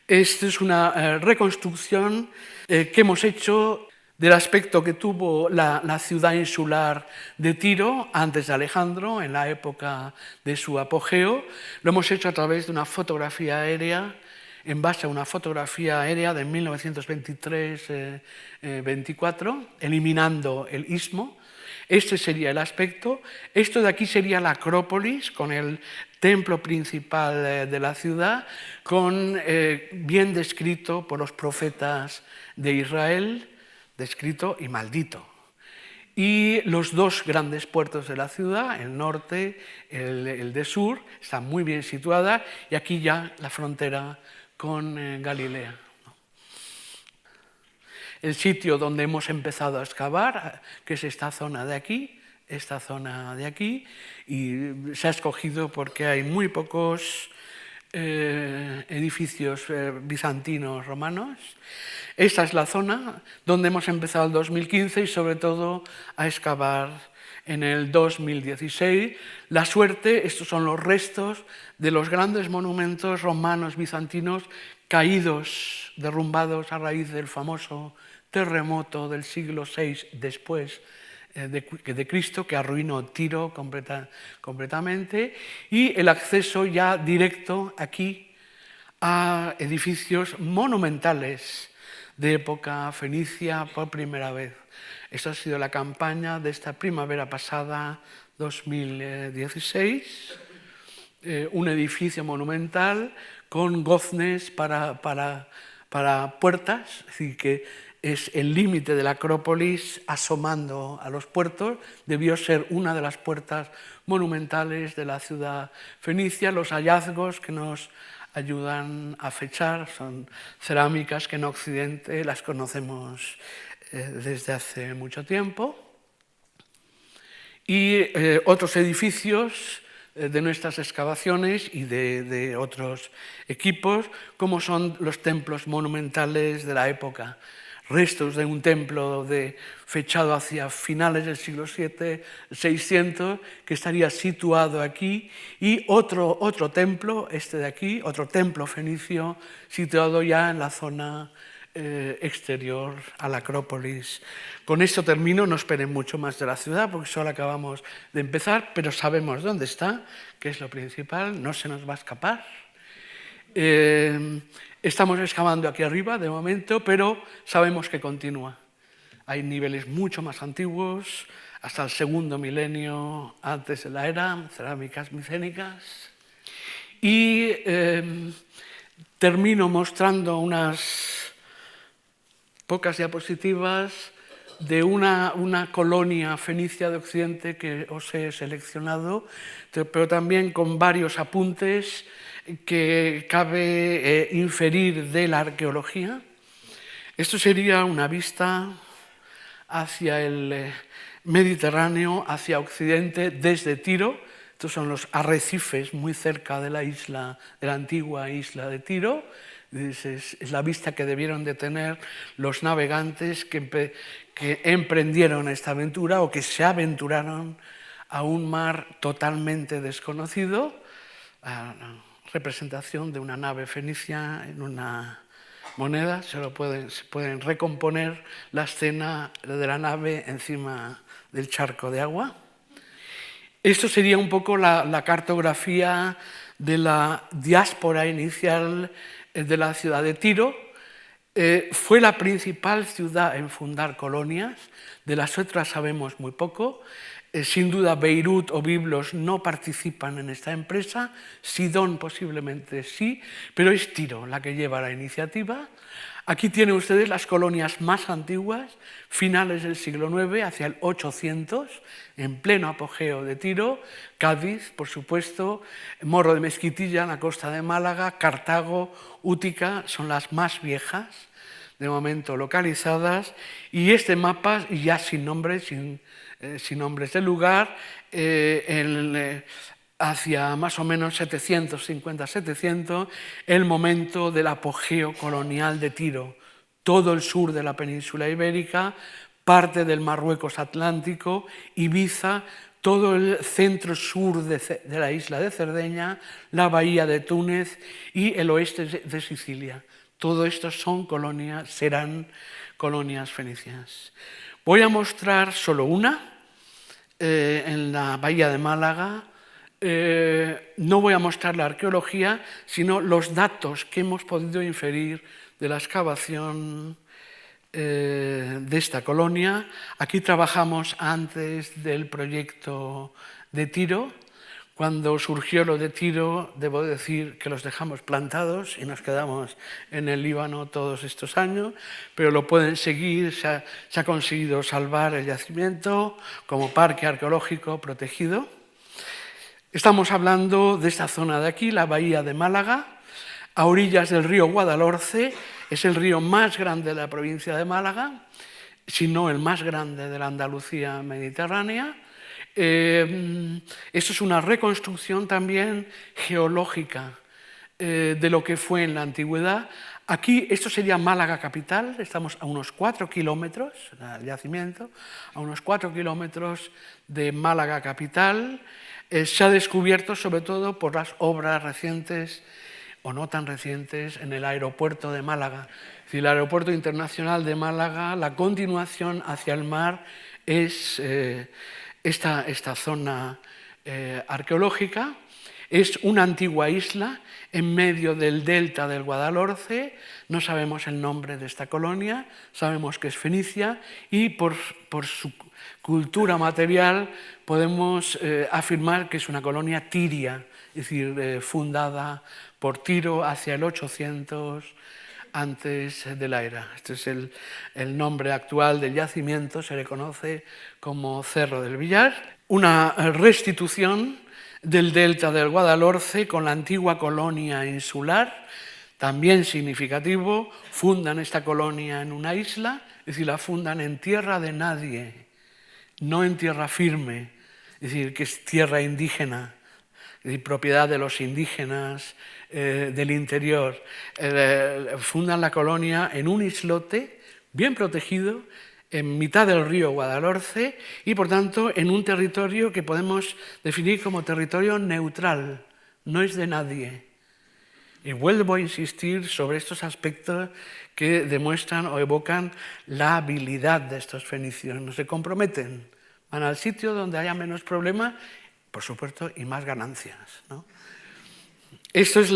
Esta es una reconstrucción que hemos hecho del aspecto que tuvo la ciudad insular de Tiro antes de Alejandro, en la época de su apogeo. Lo hemos hecho a través de una fotografía aérea, en base a una fotografía aérea de 1923-24, eliminando el istmo. Este sería el aspecto. Esto de aquí sería la Acrópolis, con el templo principal de la ciudad, bien descrito por los profetas de Israel, descrito y maldito. Y los 2 grandes puertos de la ciudad, el norte, el de sur, están muy bien situadas, y aquí ya la frontera con Galilea. El sitio donde hemos empezado a excavar, que es esta zona de aquí, y se ha escogido porque hay muy pocos edificios bizantinos romanos. Esta es la zona donde hemos empezado el 2015 y sobre todo a excavar en el 2016. La suerte, estos son los restos de los grandes monumentos romanos bizantinos caídos, derrumbados a raíz del famoso terremoto del siglo VI después de Cristo, que arruinó Tiro completamente, y el acceso ya directo aquí a edificios monumentales de época fenicia por primera vez. Esta ha sido la campaña de esta primavera pasada, 2016, un edificio monumental con goznes para puertas, es decir, que es el límite de la Acrópolis asomando a los puertos. Debió ser una de las puertas monumentales de la ciudad fenicia. Los hallazgos que nos ayudan a fechar son cerámicas que en Occidente las conocemos desde hace mucho tiempo. Y otros edificios de nuestras excavaciones y de otros equipos, como son los templos monumentales de la época. Restos de un templo fechado hacia finales del siglo VII, 600, que estaría situado aquí, y otro templo, este de aquí, otro templo fenicio, situado ya en la zona exterior a la Acrópolis. Con esto termino, no esperen mucho más de la ciudad, porque solo acabamos de empezar, pero sabemos dónde está, que es lo principal, no se nos va a escapar. Estamos excavando aquí arriba de momento, pero sabemos que continúa. Hay niveles mucho más antiguos, hasta el segundo milenio antes de la era, cerámicas micénicas. Y termino mostrando unas pocas diapositivas de una colonia fenicia de Occidente que os he seleccionado, pero también con varios apuntes que cabe inferir de la arqueología. Esto sería una vista hacia el Mediterráneo, hacia Occidente, desde Tiro. Estos son los arrecifes muy cerca de la isla, de la antigua isla de Tiro. Es la vista que debieron de tener los navegantes que emprendieron esta aventura o que se aventuraron a un mar totalmente desconocido. La representación de una nave fenicia en una moneda, se pueden recomponer la escena de la nave encima del charco de agua. Esto sería un poco la cartografía de la diáspora inicial de la ciudad de Tiro. Fue la principal ciudad en fundar colonias, de las otras sabemos muy poco. Sin duda Beirut o Biblos no participan en esta empresa, Sidón posiblemente sí, pero es Tiro la que lleva la iniciativa. Aquí tienen ustedes las colonias más antiguas, finales del siglo IX, hacia el 800, en pleno apogeo de Tiro, Cádiz, por supuesto, Morro de Mezquitilla, en la costa de Málaga, Cartago, Útica, son las más viejas, de momento localizadas, y este mapa, ya sin nombres, sin nombres del lugar, hacia más o menos 750-700, el momento del apogeo colonial de Tiro. Todo el sur de la península ibérica, parte del Marruecos Atlántico, Ibiza, todo el centro-sur de la isla de Cerdeña, la bahía de Túnez y el oeste de Sicilia. Todo esto serán colonias fenicias. Voy a mostrar solo una, en la bahía de Málaga. No voy a mostrar la arqueología, sino los datos que hemos podido inferir de la excavación de esta colonia. Aquí trabajamos antes del proyecto de Tiro. Cuando surgió lo de Tiro, debo decir que los dejamos plantados y nos quedamos en el Líbano todos estos años, pero lo pueden seguir, se ha conseguido salvar el yacimiento como parque arqueológico protegido. Estamos hablando de esta zona de aquí, la bahía de Málaga, a orillas del río Guadalhorce. Es el río más grande de la provincia de Málaga, si no el más grande de la Andalucía mediterránea. Esto es una reconstrucción también geológica de lo que fue en la antigüedad. Aquí, esto sería Málaga capital, estamos a unos 4 kilómetros, el yacimiento, a unos 4 kilómetros de Málaga capital. Se ha descubierto sobre todo por las obras recientes o no tan recientes en el aeropuerto de Málaga. Es decir, el aeropuerto internacional de Málaga, la continuación hacia el mar es esta zona arqueológica. Es una antigua isla en medio del delta del Guadalhorce. No sabemos el nombre de esta colonia, sabemos que es fenicia y por su cultura material podemos afirmar que es una colonia tiria, es decir, fundada por Tiro hacia el 800 antes de la era. Este es el nombre actual del yacimiento, se le conoce como Cerro del Villar. Una restitución del delta del Guadalhorce con la antigua colonia insular, también significativo. Fundan esta colonia en una isla, es decir, la fundan en tierra de nadie, no en tierra firme, es decir, que es tierra indígena, es decir, propiedad de los indígenas del interior. Fundan la colonia en un islote bien protegido, en mitad del río Guadalhorce y, por tanto, en un territorio que podemos definir como territorio neutral, no es de nadie. Y vuelvo a insistir sobre estos aspectos que demuestran o evocan la habilidad de estos fenicios. No se comprometen, van al sitio donde haya menos problemas, por supuesto, y más ganancias, ¿no? Esto es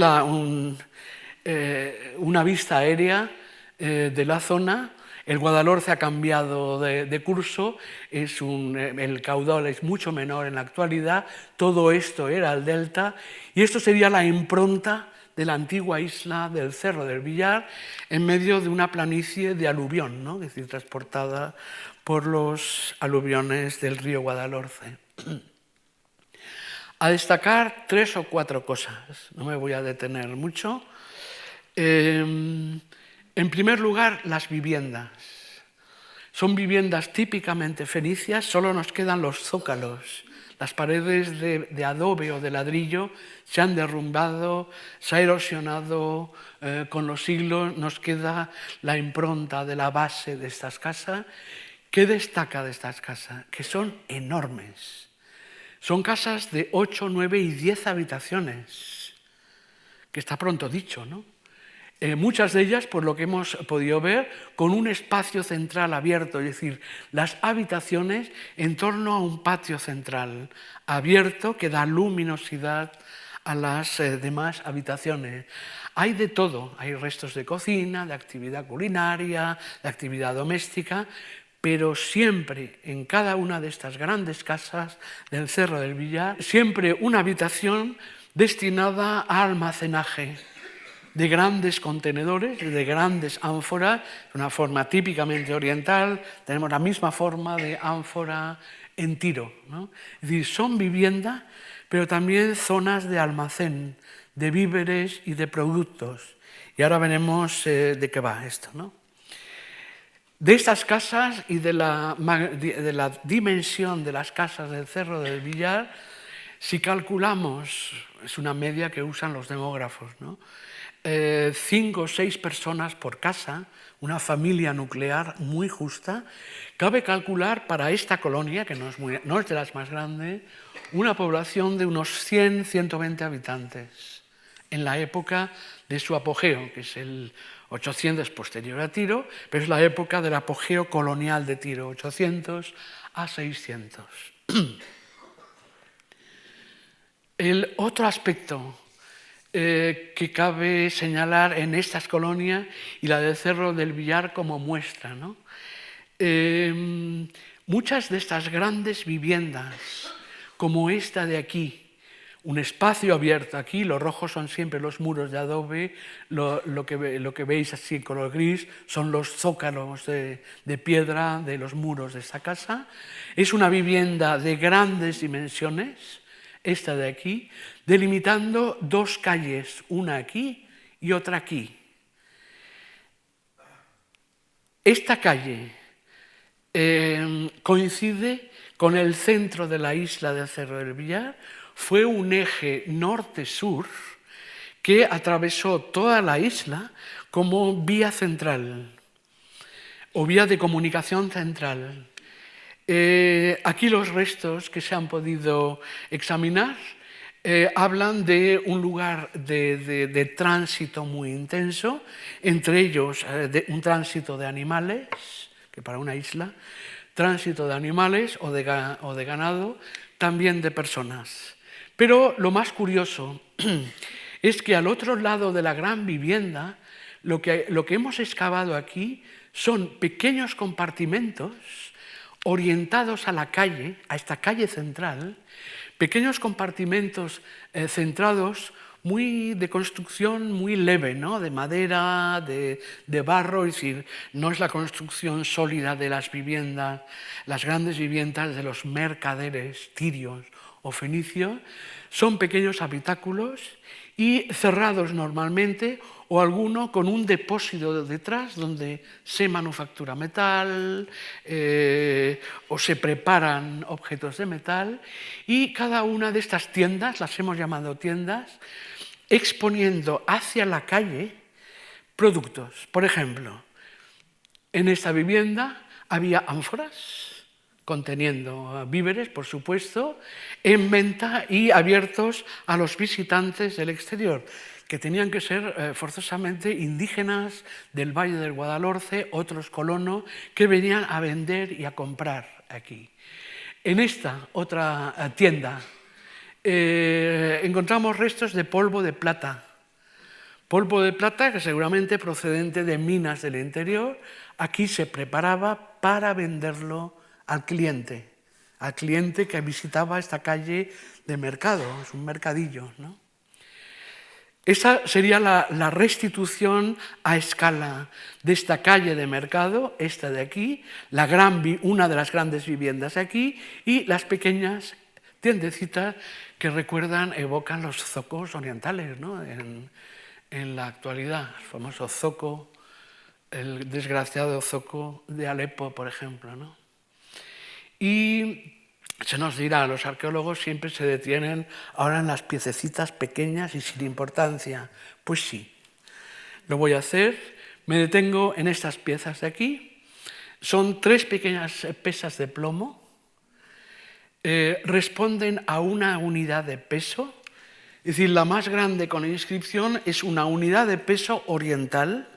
una vista aérea de la zona. El Guadalhorce ha cambiado de curso, el caudal es mucho menor en la actualidad, todo esto era el delta, y esto sería la impronta de la antigua isla del Cerro del Villar en medio de una planicie de aluvión, ¿no? Es decir, transportada por los aluviones del río Guadalhorce. A destacar 3 o 4 cosas, no me voy a detener mucho. En primer lugar, las viviendas. Son viviendas típicamente fenicias, solo nos quedan los zócalos. Las paredes de adobe o de ladrillo se han derrumbado, se ha erosionado con los siglos, nos queda la impronta de la base de estas casas. ¿Qué destaca de estas casas? Que son enormes. Son casas de 8, 9 y 10 habitaciones, que está pronto dicho, ¿no? Muchas de ellas, por lo que hemos podido ver, con un espacio central abierto, es decir, las habitaciones en torno a un patio central abierto que da luminosidad a las demás habitaciones. Hay de todo, hay restos de cocina, de actividad culinaria, de actividad doméstica, pero siempre en cada una de estas grandes casas del Cerro del Villar, siempre una habitación destinada a almacenaje de grandes contenedores, de grandes ánforas, una forma típicamente oriental. Tenemos la misma forma de ánfora en Tiro, ¿no? Es decir, son viviendas, pero también zonas de almacén, de víveres y de productos. Y ahora veremos de qué va esto, ¿no? De estas casas y de la dimensión de las casas del Cerro del Villar, si calculamos, es una media que usan los demógrafos, ¿no? 5 o 6 personas por casa, una familia nuclear muy justa, cabe calcular para esta colonia, que no es de las más grandes, una población de unos 100, 120 habitantes, en la época de su apogeo, que es el 800 posterior a Tiro, pero es la época del apogeo colonial de Tiro, 800 a 600. El otro aspecto que cabe señalar en estas colonias y la del Cerro del Villar como muestra, ¿no? Muchas de estas grandes viviendas, como esta de aquí, un espacio abierto aquí, los rojos son siempre los muros de adobe, lo que veis así en color gris son los zócalos de piedra de los muros de esta casa. Es una vivienda de grandes dimensiones, esta de aquí, delimitando 2 calles, una aquí y otra aquí. Esta calle coincide con el centro de la isla del Cerro del Villar, fue un eje norte-sur que atravesó toda la isla como vía central o vía de comunicación central. Aquí los restos que se han podido examinar hablan de un lugar de tránsito muy intenso, entre ellos un tránsito de animales, que para una isla, tránsito de animales o de ganado, también de personas. Pero lo más curioso es que al otro lado de la gran vivienda, lo que hemos excavado aquí son pequeños compartimentos orientados a la calle, a esta calle central, pequeños compartimentos centrados de construcción muy leve, ¿no? De madera, de barro, es decir, no es la construcción sólida de las viviendas, las grandes viviendas de los mercaderes tirios o fenicios, son pequeños habitáculos y cerrados normalmente, o alguno con un depósito detrás donde se manufactura metal o se preparan objetos de metal, y cada una de estas tiendas, las hemos llamado tiendas, exponiendo hacia la calle productos. Por ejemplo, en esta vivienda había ánforas conteniendo víveres, por supuesto, en venta y abiertos a los visitantes del exterior, que tenían que ser forzosamente indígenas del Valle del Guadalhorce, otros colonos que venían a vender y a comprar aquí. En esta otra tienda encontramos restos de polvo de plata. Polvo de plata que seguramente procedente de minas del interior, aquí se preparaba para venderlo al cliente que visitaba esta calle de mercado, es un mercadillo, ¿no? Esa sería la restitución a escala de esta calle de mercado, esta de aquí, una de las grandes viviendas aquí y las pequeñas tiendecitas que recuerdan, evocan los zocos orientales, ¿no? En la actualidad, el famoso zoco, el desgraciado zoco de Alepo, por ejemplo, ¿no? Y se nos dirá, los arqueólogos siempre se detienen ahora en las piececitas pequeñas y sin importancia. Pues sí, lo voy a hacer. Me detengo en estas piezas de aquí. Son 3 pequeñas pesas de plomo. Responden a una unidad de peso. Es decir, la más grande con la inscripción es una unidad de peso oriental.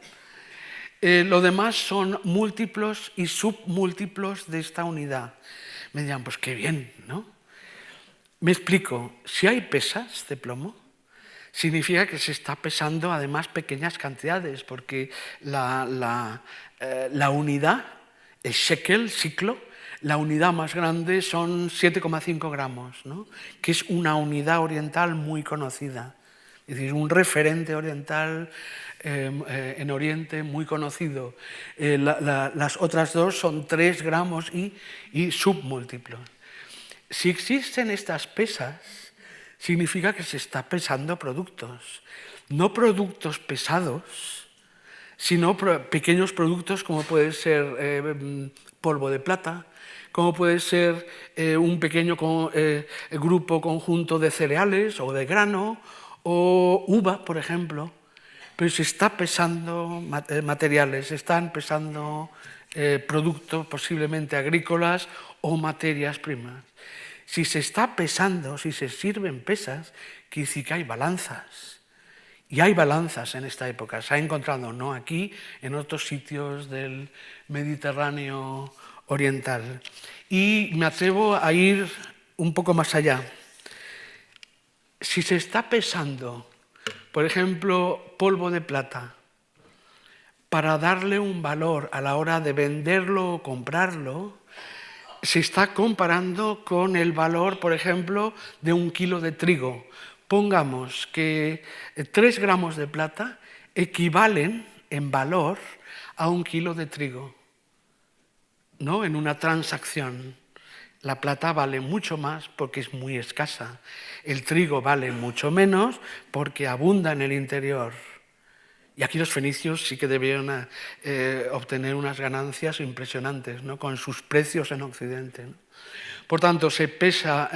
Lo demás son múltiplos y submúltiplos de esta unidad. Me dirán, pues qué bien, ¿no? Me explico, si hay pesas de plomo, significa que se está pesando además pequeñas cantidades, porque la unidad, el shekel, ciclo, la unidad más grande son 7,5 gramos, ¿no? Que es una unidad oriental muy conocida. Es decir, un referente oriental en Oriente muy conocido. Las otras 2 son 3 gramos y submúltiplos. Si existen estas pesas, significa que se está pesando productos. No productos pesados, sino pequeños productos como puede ser polvo de plata, como puede ser un pequeño grupo conjunto de cereales o de grano, o uva, por ejemplo, pero se está pesando materiales, se están pesando productos posiblemente agrícolas o materias primas. Si se está pesando, si se sirven pesas, quiere decir que hay balanzas. Y hay balanzas en esta época, se ha encontrado, no aquí, en otros sitios del Mediterráneo oriental. Y me atrevo a ir un poco más allá. Si se está pesando, por ejemplo, polvo de plata, para darle un valor a la hora de venderlo o comprarlo, se está comparando con el valor, por ejemplo, de 1 kilo de trigo. Pongamos que 3 gramos de plata equivalen en valor a 1 kilo de trigo, ¿no? En una transacción. La plata vale mucho más porque es muy escasa. El trigo vale mucho menos porque abunda en el interior. Y aquí los fenicios sí que debieron obtener unas ganancias impresionantes, ¿no? Con sus precios en Occidente, ¿no? Por tanto, se pesa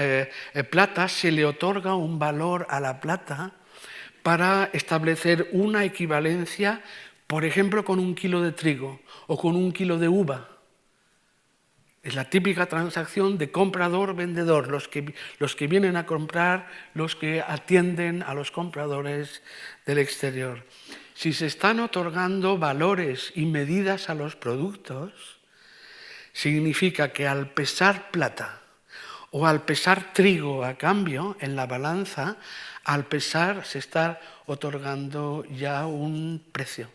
plata, se le otorga un valor a la plata para establecer una equivalencia, por ejemplo, con 1 kilo de trigo o con 1 kilo de uva. Es la típica transacción de comprador-vendedor, los que vienen a comprar, los que atienden a los compradores del exterior. Si se están otorgando valores y medidas a los productos, significa que al pesar plata o al pesar trigo a cambio en la balanza, al pesar se está otorgando ya un precio.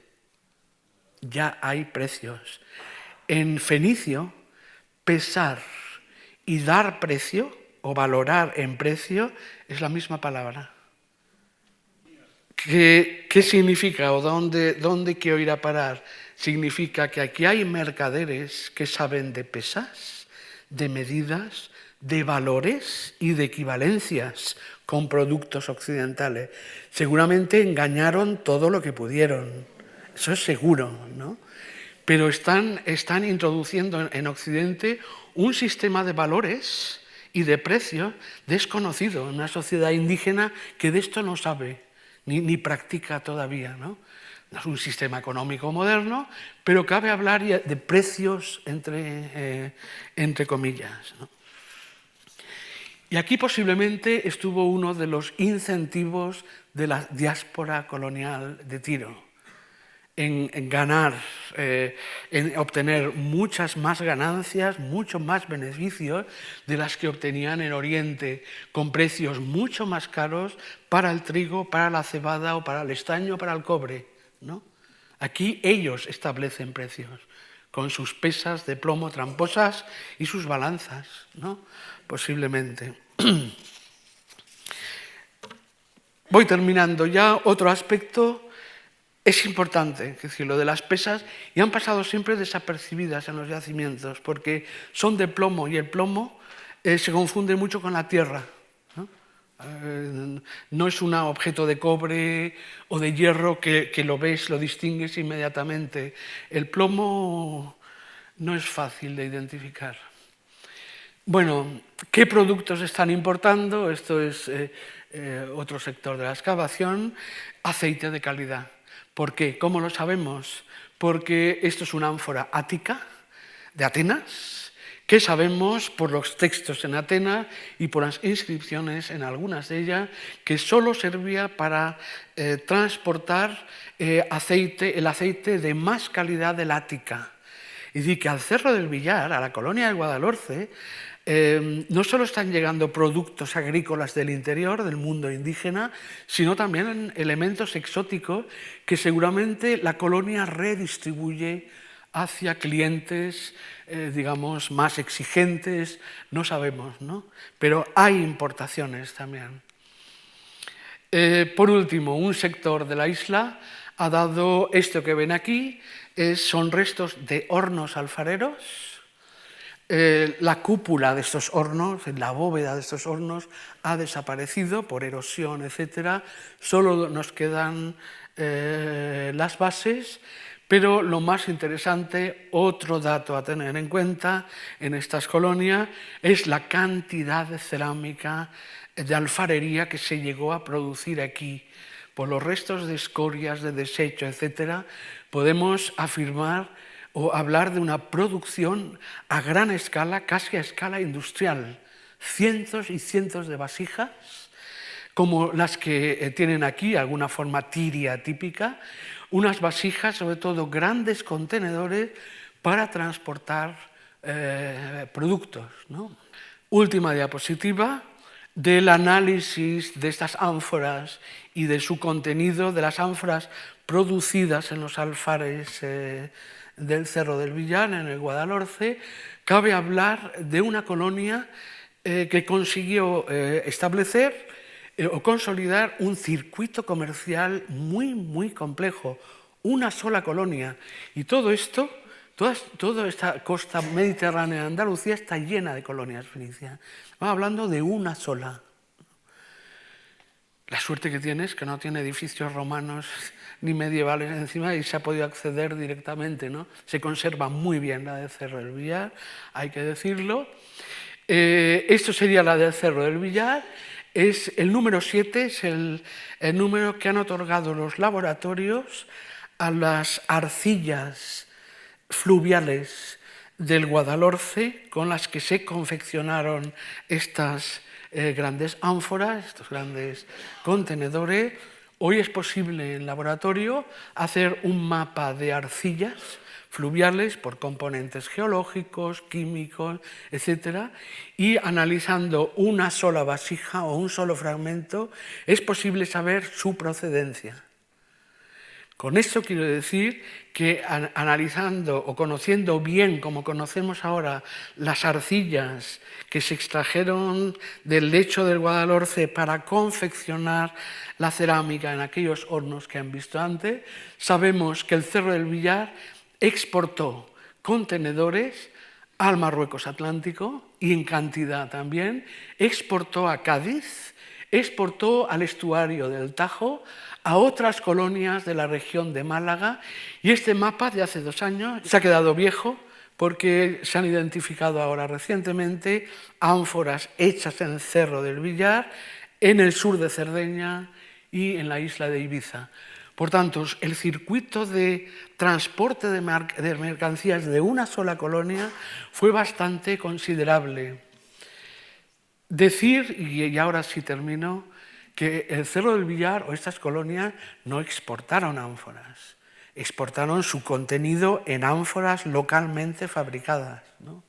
Ya hay precios. En fenicio, pesar y dar precio o valorar en precio es la misma palabra. ¿Qué significa o dónde quiero ir a parar? Significa que aquí hay mercaderes que saben de pesas, de medidas, de valores y de equivalencias con productos occidentales. Seguramente engañaron todo lo que pudieron, eso es seguro, ¿no? Pero están introduciendo en Occidente un sistema de valores y de precios desconocido en una sociedad indígena que de esto no sabe ni practica todavía, ¿no? No es un sistema económico moderno, pero cabe hablar de precios entre comillas, ¿no? Y aquí posiblemente estuvo uno de los incentivos de la diáspora colonial de Tiro, en ganar, en obtener muchas más ganancias, muchos más beneficios de las que obtenían en Oriente, con precios mucho más caros para el trigo, para la cebada o para el estaño, para el cobre, ¿no? Aquí ellos establecen precios, con sus pesas de plomo tramposas y sus balanzas, ¿no? Posiblemente. Voy terminando ya. Otro aspecto es importante, es decir, lo de las pesas, y han pasado siempre desapercibidas en los yacimientos, porque son de plomo y el plomo se confunde mucho con la tierra, ¿no? No es un objeto de cobre o de hierro que lo ves, lo distingues inmediatamente. El plomo no es fácil de identificar. Bueno, ¿qué productos están importando? Esto es otro sector de la excavación. Aceite de calidad. ¿Por qué? ¿Cómo lo sabemos? Porque esto es una ánfora ática de Atenas, que sabemos por los textos en Atenas y por las inscripciones en algunas de ellas, que solo servía para transportar el aceite de más calidad del Ática. Es decir, que al Cerro del Villar, a la colonia de Guadalhorce, no solo están llegando productos agrícolas del interior, del mundo indígena, sino también elementos exóticos que seguramente la colonia redistribuye hacia clientes, digamos, más exigentes, no sabemos, ¿no? Pero hay importaciones también. Por último, un sector de la isla ha dado esto que ven aquí, son restos de hornos alfareros. La cúpula de estos hornos, la bóveda de estos hornos, ha desaparecido por erosión, etc. Solo nos quedan las bases, pero lo más interesante, otro dato a tener en cuenta en estas colonias, es la cantidad de cerámica, de alfarería que se llegó a producir aquí. Por los restos de escorias, de desecho, etc., podemos afirmar o hablar de una producción a gran escala, casi a escala industrial. Cientos y cientos de vasijas, como las que tienen aquí, alguna forma tiria típica, unas vasijas, sobre todo grandes contenedores, para transportar productos, ¿no? Última diapositiva del análisis de estas ánforas y de su contenido, de las ánforas producidas en los alfares del Cerro del Villar, en el Guadalhorce. Cabe hablar de una colonia que consiguió establecer o consolidar un circuito comercial muy complejo, una sola colonia. Y todo esto, toda esta costa mediterránea de Andalucía está llena de colonias fenicias. Estamos hablando de una sola. La suerte que tiene es que no tiene edificios romanos ni medievales encima y se ha podido acceder directamente, ¿no? Se conserva muy bien la del Cerro del Villar, hay que decirlo. Esto sería la del Cerro del Villar. El número 7 es el número que han otorgado los laboratorios a las arcillas fluviales del Guadalhorce con las que se confeccionaron estas grandes ánforas, estos grandes contenedores. Hoy es posible en laboratorio hacer un mapa de arcillas fluviales por componentes geológicos, químicos, etc. Y analizando una sola vasija o un solo fragmento es posible saber su procedencia. Con esto quiero decir que analizando o conociendo bien, como conocemos ahora, las arcillas que se extrajeron del lecho del Guadalhorce para confeccionar la cerámica en aquellos hornos que han visto antes, sabemos que el Cerro del Villar exportó contenedores al Marruecos Atlántico y en cantidad también, exportó a Cádiz, exportó al estuario del Tajo, a otras colonias de la región de Málaga, y este mapa de hace 2 años se ha quedado viejo porque se han identificado ahora recientemente ánforas hechas en Cerro del Villar, en el sur de Cerdeña y en la isla de Ibiza. Por tanto, el circuito de transporte de mercancías de una sola colonia fue bastante considerable. Decir, y ahora sí termino, que el Cerro del Villar o estas colonias no exportaron ánforas, exportaron su contenido en ánforas localmente fabricadas, ¿no?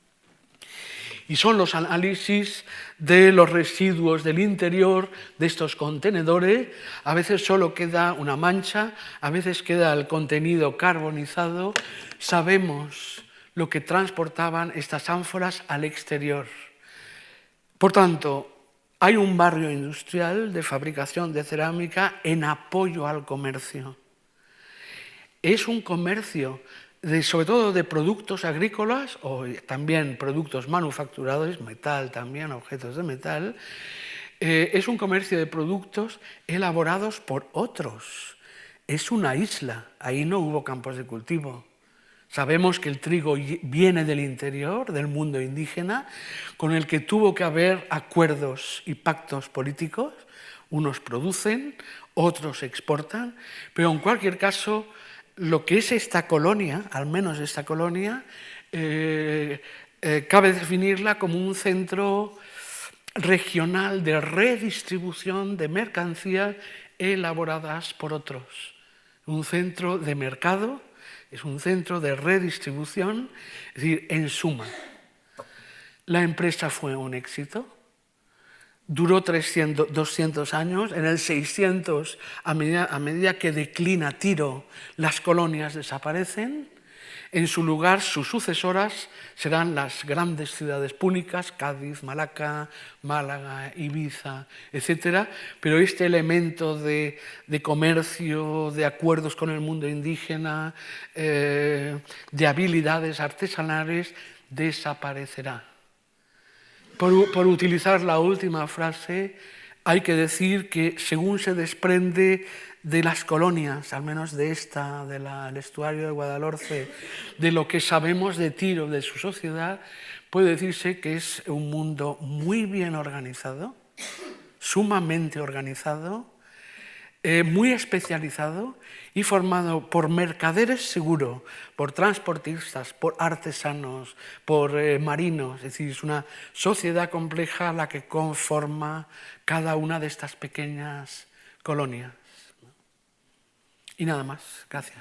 Y son los análisis de los residuos del interior de estos contenedores. A veces solo queda una mancha, a veces queda el contenido carbonizado. Sabemos lo que transportaban estas ánforas al exterior. Por tanto, Hay un barrio industrial de fabricación de cerámica en apoyo al comercio. Es un comercio sobre todo de productos agrícolas o también productos manufacturados, metal también, objetos de metal. Es un comercio de productos elaborados por otros. Es una isla, ahí no hubo campos de cultivo. Sabemos que el trigo viene del interior, del mundo indígena, con el que tuvo que haber acuerdos y pactos políticos. Unos producen, otros exportan, pero en cualquier caso, lo que es esta colonia, al menos esta colonia, cabe definirla como un centro regional de redistribución de mercancías elaboradas por otros. Un centro de mercado, es un centro de redistribución, es decir, en suma, la empresa fue un éxito, duró 200 años, en el 600, a medida que declina Tiro, las colonias desaparecen. En su lugar, sus sucesoras serán las grandes ciudades púnicas, Cádiz, Malaca, Málaga, Ibiza, etc. Pero este elemento de comercio, de acuerdos con el mundo indígena, de habilidades artesanales, desaparecerá. Por utilizar la última frase, hay que decir que según se desprende de las colonias, al menos de esta, del estuario de Guadalhorce, de lo que sabemos de Tiro, de su sociedad, puede decirse que es un mundo muy bien organizado, sumamente organizado, muy especializado y formado por mercaderes seguro, por transportistas, por artesanos, por marinos. Es decir, es una sociedad compleja la que conforma cada una de estas pequeñas colonias. Y nada más. Gracias.